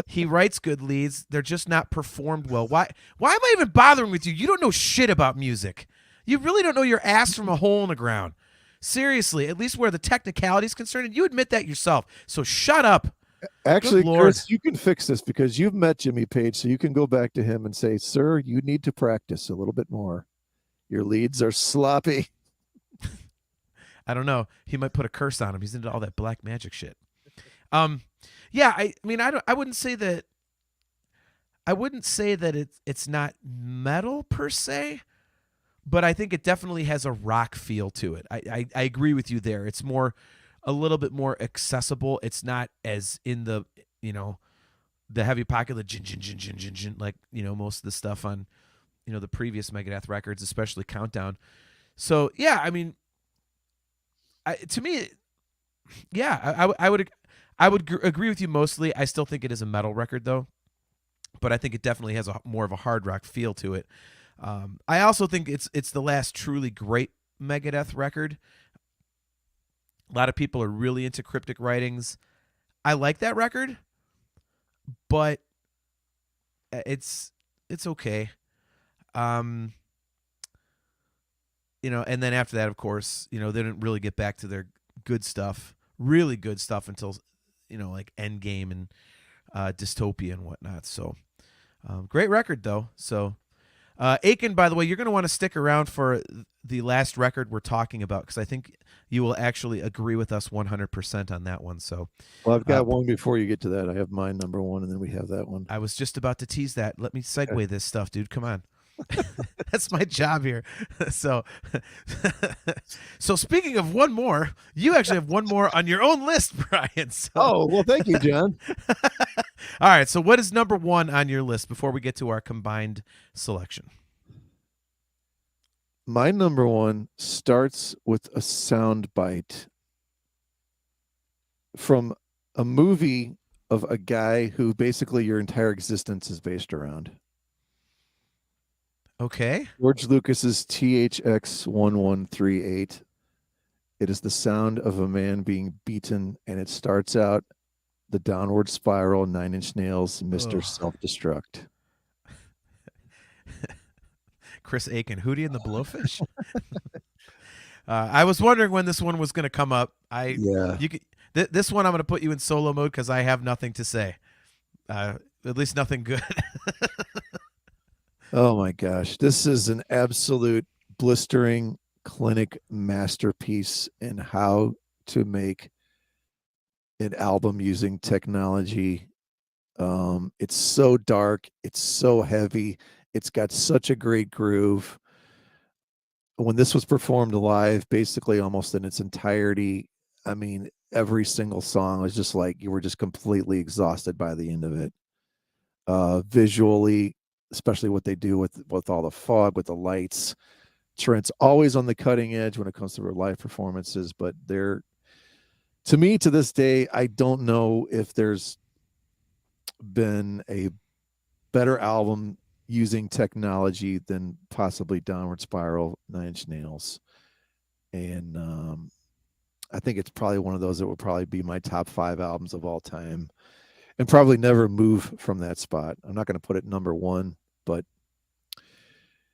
He writes good leads. They're just not performed well. Why am I even bothering with you? You don't know shit about music. You really don't know your ass from a hole in the ground. Seriously, at least where the technicality is concerned, and you admit that yourself. So shut up. Actually, Chris, you can fix this because you've met Jimmy Page, so you can go back to him and say, sir, you need to practice a little bit more. Your leads are sloppy. I don't know. He might put a curse on him. He's into all that black magic shit. Yeah, I mean, I wouldn't say that it's not metal per se, but I think it definitely has a rock feel to it. I agree with you there. It's a little bit more accessible. It's not as in the the heavy pocket, the jin, jin, jin, jin, jin, jin, like most of the stuff on the previous Megadeth records, especially Countdown. So yeah, I mean, to me, yeah, I would agree with you mostly. I still think it is a metal record though, but I think it definitely has more of a hard rock feel to it. I also think it's the last truly great Megadeth record. A lot of people are really into cryptic writings. I like that record, but it's okay. And then after that, of course, they didn't really get back to their good stuff, really good stuff until like Endgame and Dystopia and whatnot. So great record though. So Aiken, by the way, you're going to want to stick around for the last record we're talking about because I think you will actually agree with us 100% on that one. So, well, I've got one before you get to that. I have mine number one, and then we have that one. I was just about to tease that. Let me segue this stuff, dude. Come on. That's my job here. So, so speaking of one more, you actually have one more on your own list, Brian. So, Oh, well, thank you, John. all right. So, what is number one on your list before we get to our combined selection? My number one starts with a sound bite from a movie of a guy who basically your entire existence is based around. Okay. George Lucas's THX 1138. It is the sound of a man being beaten, and it starts out the downward spiral, 9 Inch Nails, Mr. Self-Destruct. Chris Aiken, Hootie and the Blowfish. I was wondering when this one was going to come up. This one I'm going to put you in solo mode because I have nothing to say. At least nothing good. Oh my gosh. This is an absolute blistering clinic masterpiece in how to make an album using technology. It's so dark. It's so heavy. It's got such a great groove. When this was performed live, basically almost in its entirety, I mean, every single song was just like you were just completely exhausted by the end of it. Visually, especially what they do with all the fog, with the lights. Trent's always on the cutting edge when it comes to their live performances, but they're, to me, to this day, I don't know if there's been a better album using technology than possibly Downward Spiral, 9 Inch Nails. And I think it's probably one of those that will probably be my top 5 albums of all time and probably never move from that spot. I'm not going to put it number one, but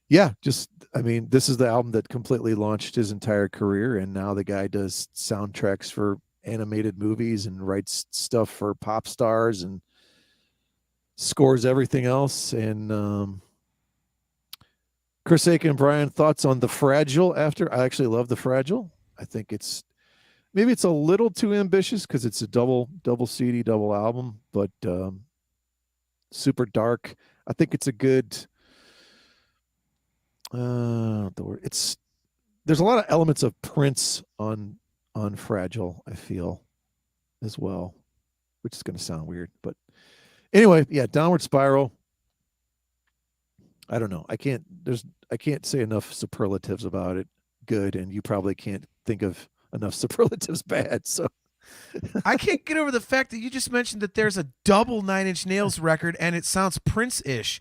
yeah, just, I mean, this is the album that completely launched his entire career. And now the guy does soundtracks for animated movies and writes stuff for pop stars and scores everything else. And Chris Aiken and Brian, thoughts on The Fragile after? I actually love The Fragile. I think maybe it's a little too ambitious because it's a double CD, double album, but super dark. I think it's a good there's a lot of elements of Prince on Fragile, I feel, as well, which is going to sound weird, but anyway, yeah, Downward Spiral. I don't know. I can't say enough superlatives about it. Good, and you probably can't think of enough superlatives bad. So I can't get over the fact that you just mentioned that there's a double 9 Inch Nails record and it sounds Prince-ish.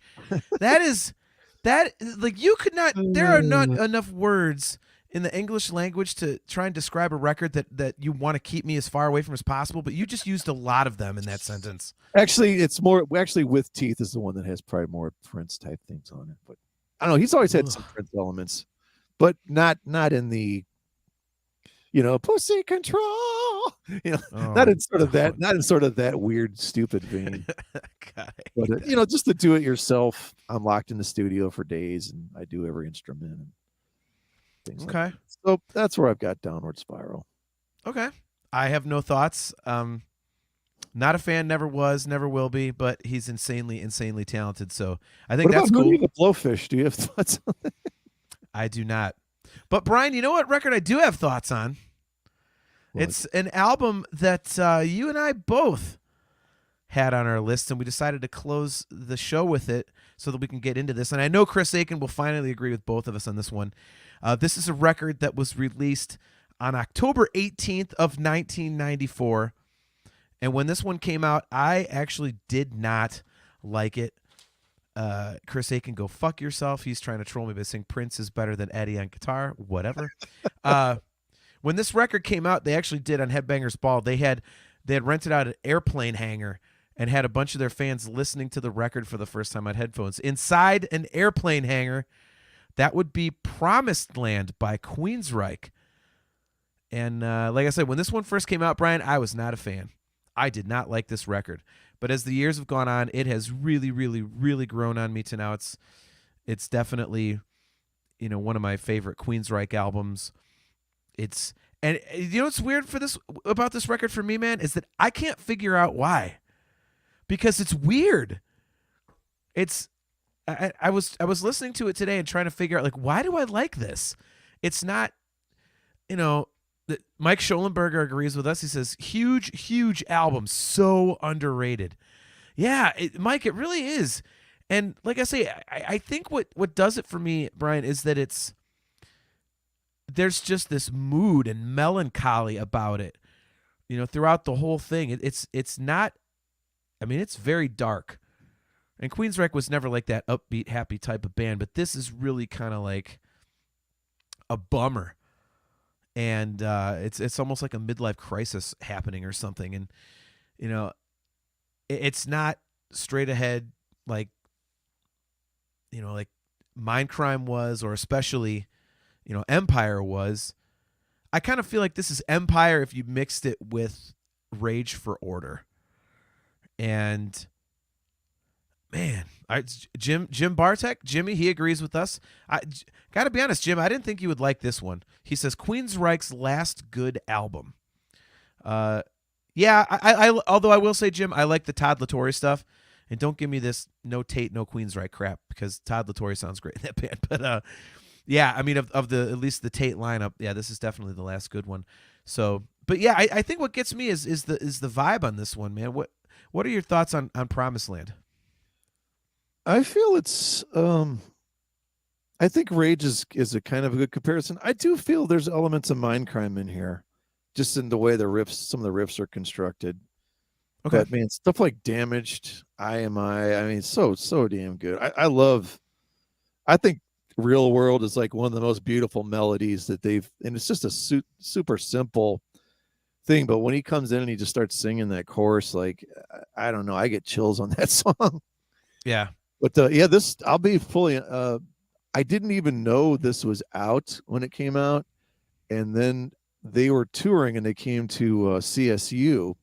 Like you could not, there are not enough words in the English language to try and describe a record that you want to keep me as far away from as possible, but you just used a lot of them in that sentence. Actually, it's more, With Teeth is the one that has probably more Prince type things on it, but I don't know. He's always had some Prince elements, but not in the, pussy control, not in sort of that weird, stupid vein. But just to do it yourself. I'm locked in the studio for days, and I do every instrument and things. Okay, like that. So that's where I've got Downward Spiral. Okay, I have no thoughts. Not a fan, never was, never will be, but he's insanely talented. So I think that's cool. What about the Blowfish? Do you have thoughts on that? I do not. But Brian, you know what record I do have thoughts on? What? It's an album that you and I both had on our list, and we decided to close the show with it so that we can get into this. And I know Chris Aiken will finally agree with both of us on this one. This is a record that was released on October 18th of 1994. And when this one came out, I actually did not like it. Chris Aiken, go fuck yourself. He's trying to troll me by saying Prince is better than Eddie on guitar. Whatever. When this record came out, they actually did on Headbangers Ball. They had rented out an airplane hangar and had a bunch of their fans listening to the record for the first time on headphones. Inside an airplane hangar, that would be Promised Land by Queensryche. And like I said, when this one first came out, Brian, I was not a fan. I did not like this record. But as the years have gone on, it has really, really, really grown on me to now. It's definitely, one of my favorite Queensryche albums. And what's weird about this record for me, man, is that I can't figure out why. Because it's weird. I was listening to it today and trying to figure out like why do I like this? It's not, you know, Mike Schollenberger agrees with us. He says huge album, so underrated. Yeah, Mike, it really is. And like I say, I think what does it for me, Brian, is that there's just this mood and melancholy about it, throughout the whole thing. It's not. I mean, it's very dark. And Queensryche was never like that upbeat, happy type of band, but this is really kind of like a bummer, and it's almost like a midlife crisis happening or something. And it's not straight ahead like like Mindcrime was, or especially Empire was. I kind of feel like this is Empire if you mixed it with Rage for Order. And man, Jim Bartek, Jimmy, he agrees with us. I got to be honest, Jim, I didn't think you would like this one. He says Queensryche's last good album. Yeah, I although I will say, Jim, I like the Todd La Torre stuff. And don't give me this no Tate, no Queensryche crap, because Todd La Torre sounds great in that band. But yeah, I mean, of the at least the Tate lineup, yeah, this is definitely the last good one. So, but yeah, I think what gets me is the vibe on this one, man. What are your thoughts on Promised Land? I feel it's I think Rage is a kind of a good comparison. I do feel there's elements of Mindcrime in here, just in the way some of the riffs are constructed. Okay. But man, stuff like Damaged, IMI, I mean, so damn good. I think Real World is like one of the most beautiful melodies that and it's just a super simple thing. But when he comes in and he just starts singing that chorus, like, I don't know, I get chills on that song. Yeah. But yeah, I'll be fully, I didn't even know this was out when it came out. And then they were touring and they came to CSU.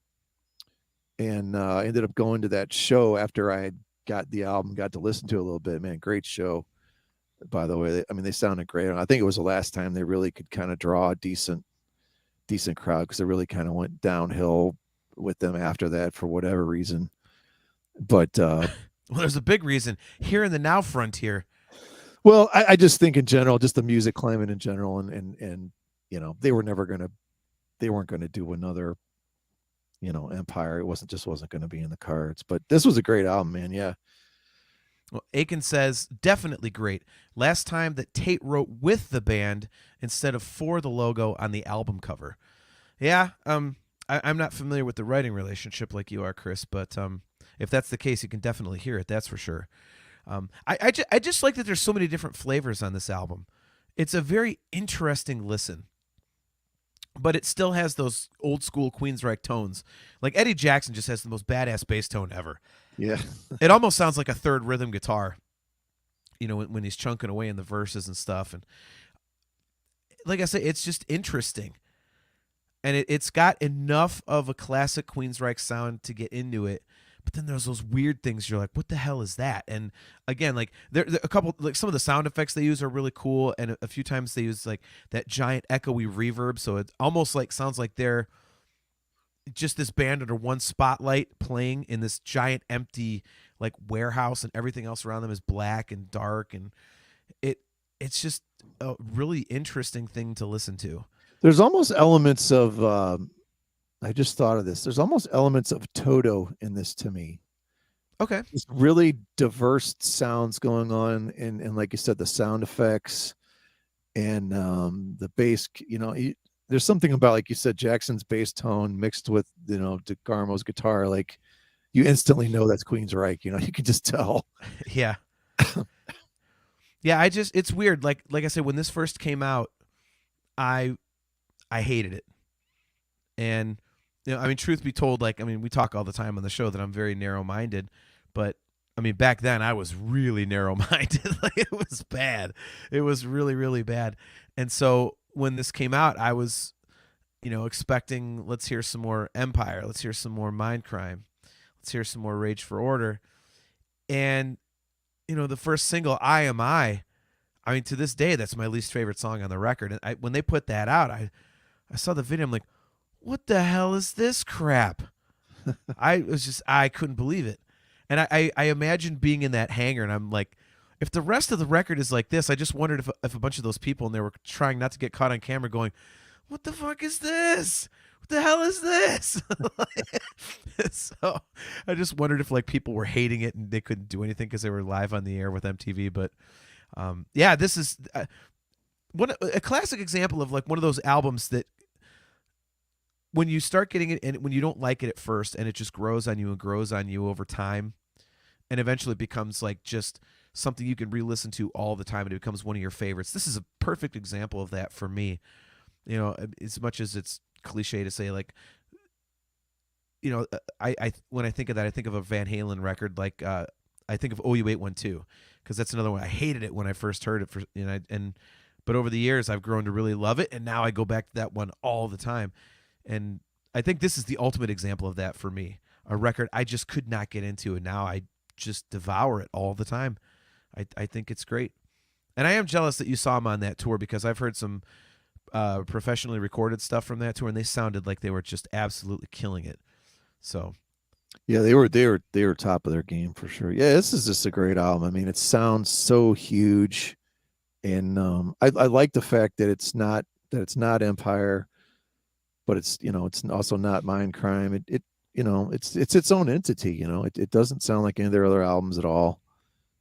And I ended up going to that show after I had got the album, got to listen to it a little bit. Man, great show, by the way. They sounded great. I think it was the last time they really could kind of draw a decent crowd, because it really kind of went downhill with them after that for whatever reason. But well, there's a big reason here in the now frontier. Well, I just think in general, just the music climate in general, and they weren't going to do another Empire. It wasn't going to be in the cards. But this was a great album, man. Yeah. Well, Aiken says definitely great. Last time that Tate wrote with the band instead of for the logo on the album cover. Yeah. I'm not familiar with the writing relationship like you are, Chris, but if that's the case, you can definitely hear it. That's for sure. I just like that there's so many different flavors on this album. It's a very interesting listen. But it still has those old school Queensryche tones. Like Eddie Jackson just has the most badass bass tone ever. Yeah. It almost sounds like a third rhythm guitar, when he's chunking away in the verses and stuff. And like I say, it's just interesting. And it's got enough of a classic Queensryche sound to get into it. But then there's those weird things. You're like, what the hell is that? And again, like there a couple, like some of the sound effects they use are really cool. And a few times they use like that giant echoey reverb. So it almost like sounds like they're just this band under one spotlight playing in this giant empty like warehouse, and everything else around them is black and dark. And it's just a really interesting thing to listen to. There's almost elements of, I just thought of this. There's almost elements of Toto in this to me. Okay. Just really diverse sounds going on. And like you said, the sound effects and the bass, there's something about, like you said, Jackson's bass tone mixed with, DeGarmo's guitar. Like you instantly know that's Queensryche, you can just tell. Yeah. Yeah. It's weird. Like I said, when this first came out, I hated it. And, truth be told, we talk all the time on the show that I'm very narrow-minded, but back then I was really narrow-minded. Like it was bad. It was really, really bad. And so when this came out, I was, expecting, let's hear some more Empire. Let's hear some more Mindcrime. Let's hear some more Rage for Order. And, the first single, I Am I, to this day, that's my least favorite song on the record. And when they put that out, I saw the video. I'm like, what the hell is this crap? I couldn't believe it. And I imagine being in that hangar, and I'm like if the rest of the record is like this, I just wondered if a bunch of those people and they were trying not to get caught on camera going, what the fuck is this? What the hell is this? So I just wondered if like people were hating it and they couldn't do anything because they were live on the air with MTV. But yeah, this is a classic example of like one of those albums that when you start getting it and when you don't like it at first and it just grows on you and grows on you over time and eventually it becomes like just something you can re-listen to all the time and it becomes one of your favorites. This is a perfect example of that for me. You know, as much as it's cliche to say, like, you know, I when I think of that, I think of a Van Halen record. Like, I think of OU812 because that's another one. I hated it when I first heard it, but over the years I've grown to really love it, and now I go back to that one all the time. And I think this is the ultimate example of that for me. A record I just could not get into, and now I just devour it all the time. I think it's great, and I am jealous that you saw him on that tour because I've heard some professionally recorded stuff from that tour, and they sounded like they were just absolutely killing it. So, yeah, they were top of their game for sure. Yeah, this is just a great album. I mean, it sounds so huge, and I like the fact that it's not Empire, but it's it's also not Mindcrime. It's its own entity. It doesn't sound like any of their other albums at all.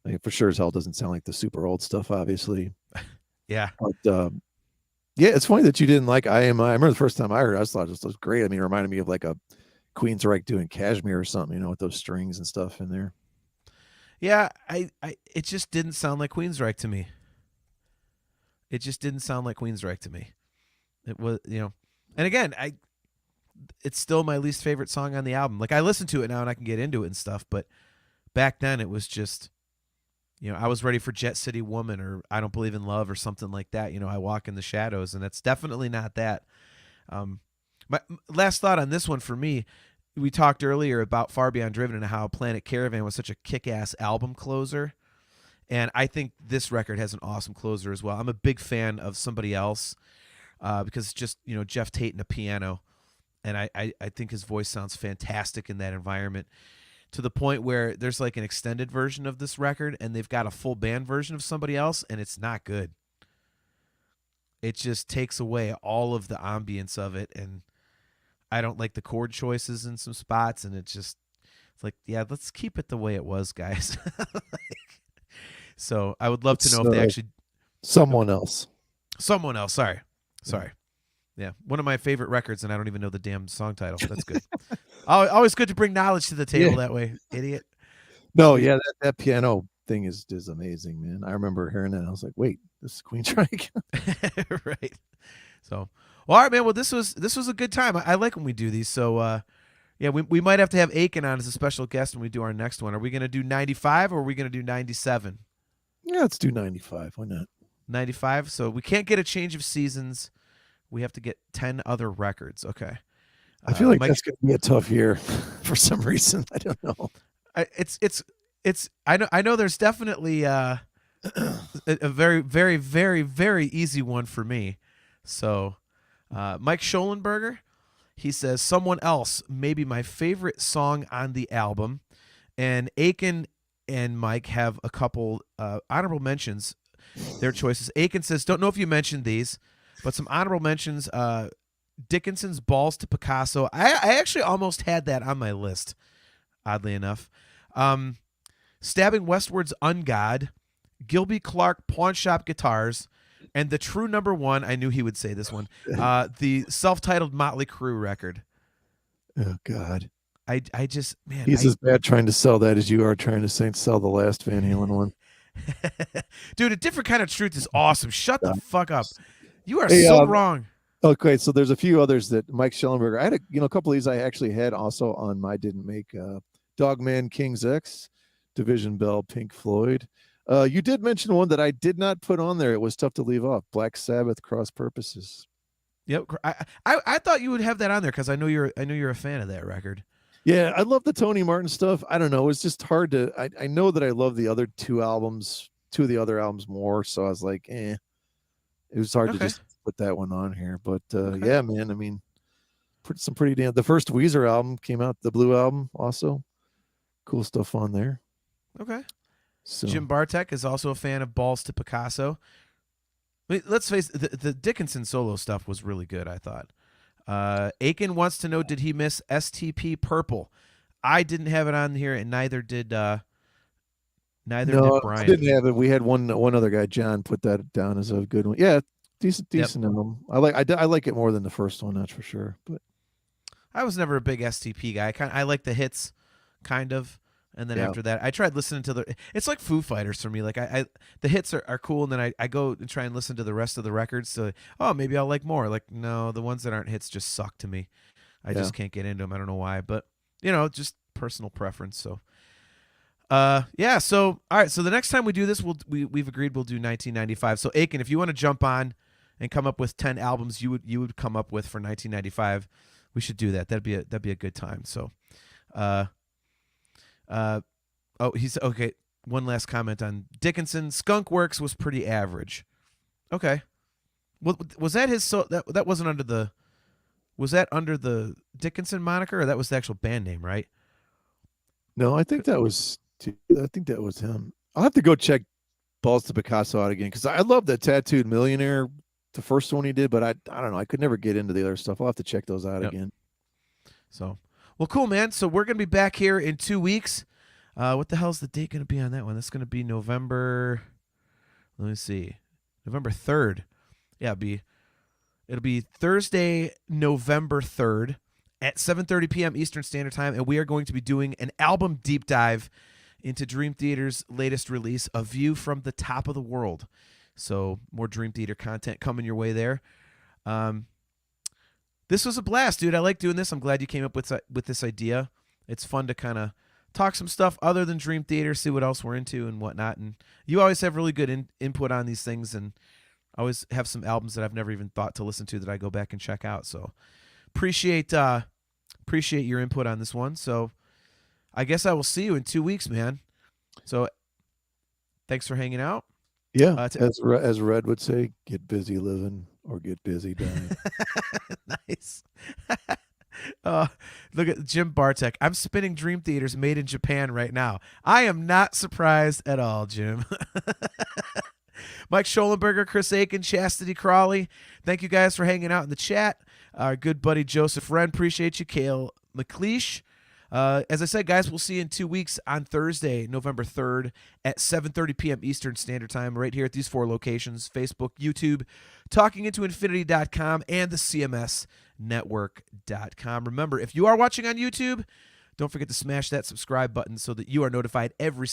I mean, for sure as hell doesn't sound like the super old stuff, obviously. yeah. But yeah, it's funny that you didn't like I Am I remember the first time I heard it, I just thought it was great. I mean, it reminded me of like a Queensryche doing Kashmir or something, with those strings and stuff in there. Yeah, it just didn't sound like Queensryche to me. It just didn't sound like Queensryche to me. It was, and again, it's still my least favorite song on the album. Like I listen to it now and I can get into it and stuff, but back then it was just, I was ready for Jet City Woman or I Don't Believe in Love or something like that. I Walk in the Shadows, and it's definitely not that. My last thought on this one for me, we talked earlier about Far Beyond Driven and how Planet Caravan was such a kick-ass album closer. And I think this record has an awesome closer as well. I'm a big fan of Somebody Else because it's just, Jeff Tate and a piano. And I think his voice sounds fantastic in that environment, to the point where there's like an extended version of this record and they've got a full band version of Somebody Else, and it's not good. It just takes away all of the ambience of it, and I don't like the chord choices in some spots, and it's like, yeah, let's keep it the way it was, guys. So I would love to know if they actually... Someone else. Sorry. Yeah, one of my favorite records, and I don't even know the damn song title. That's good. Always good to bring knowledge to the table that way, idiot. No, yeah, that piano thing is amazing, man. I remember hearing that, and I was like, wait, this is Queensryche? Right. So, well, all right, man. Well, this was a good time. I like when we do these. So, yeah, we might have to have Aiken on as a special guest when we do our next one. Are we going to do 95 or are we going to do 97? Yeah, let's do 95. Why not? 95. So we can't get a change of seasons. We have to get 10 other records. Okay. I feel like that's going to be a tough year for some reason. I don't know. I know there's definitely a very, very, very, very easy one for me. So Mike Schollenberger, he says, Someone Else may be my favorite song on the album. And Aiken and Mike have a couple honorable mentions, their choices. Aiken says, don't know if you mentioned these, but some honorable mentions, Dickinson's Balls to Picasso. I actually almost had that on my list, oddly enough. Stabbing Westward's Ungod, Gilby Clarke Pawn Shop Guitars, and the true number one, I knew he would say this one, the self-titled Motley Crue record. Oh, God. I just, man. He's as bad trying to sell that as you are trying to sell the last Van Halen one. Dude, A Different Kind of Truth is awesome. Shut the fuck up. You are so wrong. Okay, so there's a few others that Mike Schellenberger. I had a couple of these I actually had also on my didn't make. Dogman King's X, Division Bell, Pink Floyd. You did mention one that I did not put on there. It was tough to leave off. Black Sabbath, Cross Purposes. Yep, I thought you would have that on there because I know you're a fan of that record. Yeah, I love the Tony Martin stuff. I don't know. It's just hard to. I know that I love the other two of the other albums more. So I was like, It was hard to just put that one on here. But yeah, man. I mean, some pretty damn. The first Weezer album came out, the Blue album, also cool stuff on there. Okay. So Jim Bartek is also a fan of Balls to Picasso. I mean, let's face it, the Dickinson solo stuff was really good, I thought. Aiken wants to know, did he miss STP Purple? I didn't have it on here, and neither did Brian. I didn't have it. We had one other guy, John, put that down as a good one. Yeah, decent album. I like it more than the first one, that's for sure. But I was never a big STP guy. I like the hits, kind of. And then after that, I tried listening to it's like Foo Fighters for me. Like the hits are cool, and then I go and try and listen to the rest of the records. So, maybe I'll like more. Like, no, the ones that aren't hits just suck to me. I just can't get into them. I don't know why, but just personal preference. So, So, all right. So the next time we do this, we've agreed we'll do 1995. So Aiken, if you want to jump on and come up with 10 albums you would come up with for 1995, we should do that. That'd be a good time. So, he's okay. One last comment on Dickinson. Skunk Works was pretty average. Okay. Was that his? So that wasn't under the. Was that under the Dickinson moniker, or that was the actual band name, right? No, I think that was him. I'll have to go check Balls to Picasso out again because I love that Tattooed Millionaire, the first one he did, but I don't know. I could never get into the other stuff. I'll have to check those out again. So, well, cool, man. So we're gonna be back here in 2 weeks. What the hell's the date gonna be on that one? That's gonna be November. Let me see, November 3rd. Yeah, it'll be Thursday, November 3rd at 7:30 p.m. Eastern Standard Time, and we are going to be doing an album deep dive into Dream Theater's latest release, A View from the Top of the World. So more Dream Theater content coming your way there. This was a blast, dude. I like doing this. I'm glad you came up with this idea. It's fun to kind of talk some stuff other than Dream Theater, see what else we're into and whatnot. And you always have really good input on these things, and I always have some albums that I've never even thought to listen to that I go back and check out. So appreciate your input on this one. So I guess I will see you in 2 weeks, man. So thanks for hanging out. Yeah, as Red would say, get busy living or get busy dying. Nice. Look at Jim Bartek. I'm spinning Dream Theaters made in Japan right now. I am not surprised at all, Jim. Mike Schollenberger, Chris Aiken, Chastity Crawley. Thank you guys for hanging out in the chat. Our good buddy Joseph Wren, appreciate you. Cale McLeish. As I said, guys, we'll see you in 2 weeks on Thursday, November 3rd at 7:30 p.m. Eastern Standard Time, right here at these 4 locations: Facebook, YouTube, TalkingIntoInfinity.com, and the CMSNetwork.com. Remember, if you are watching on YouTube, don't forget to smash that subscribe button so that you are notified every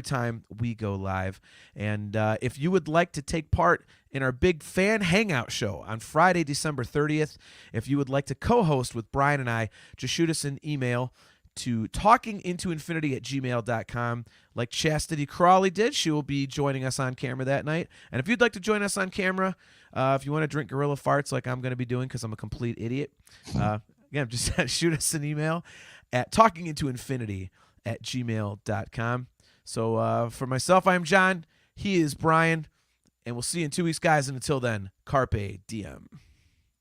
time we go live. And if you would like to take part in our big fan hangout show on Friday, December 30th, if you would like to co-host with Brian and I, just shoot us an email to talkingintoinfinity@gmail.com. Like Chastity Crawley did, she will be joining us on camera that night. And if you'd like to join us on camera, if you want to drink Gorilla Farts like I'm going to be doing because I'm a complete idiot, again, just shoot us an email at talkingintoinfinity@gmail.com. So for myself, I am John. He is Brian. And we'll see you in 2 weeks, guys. And until then, Carpe Diem.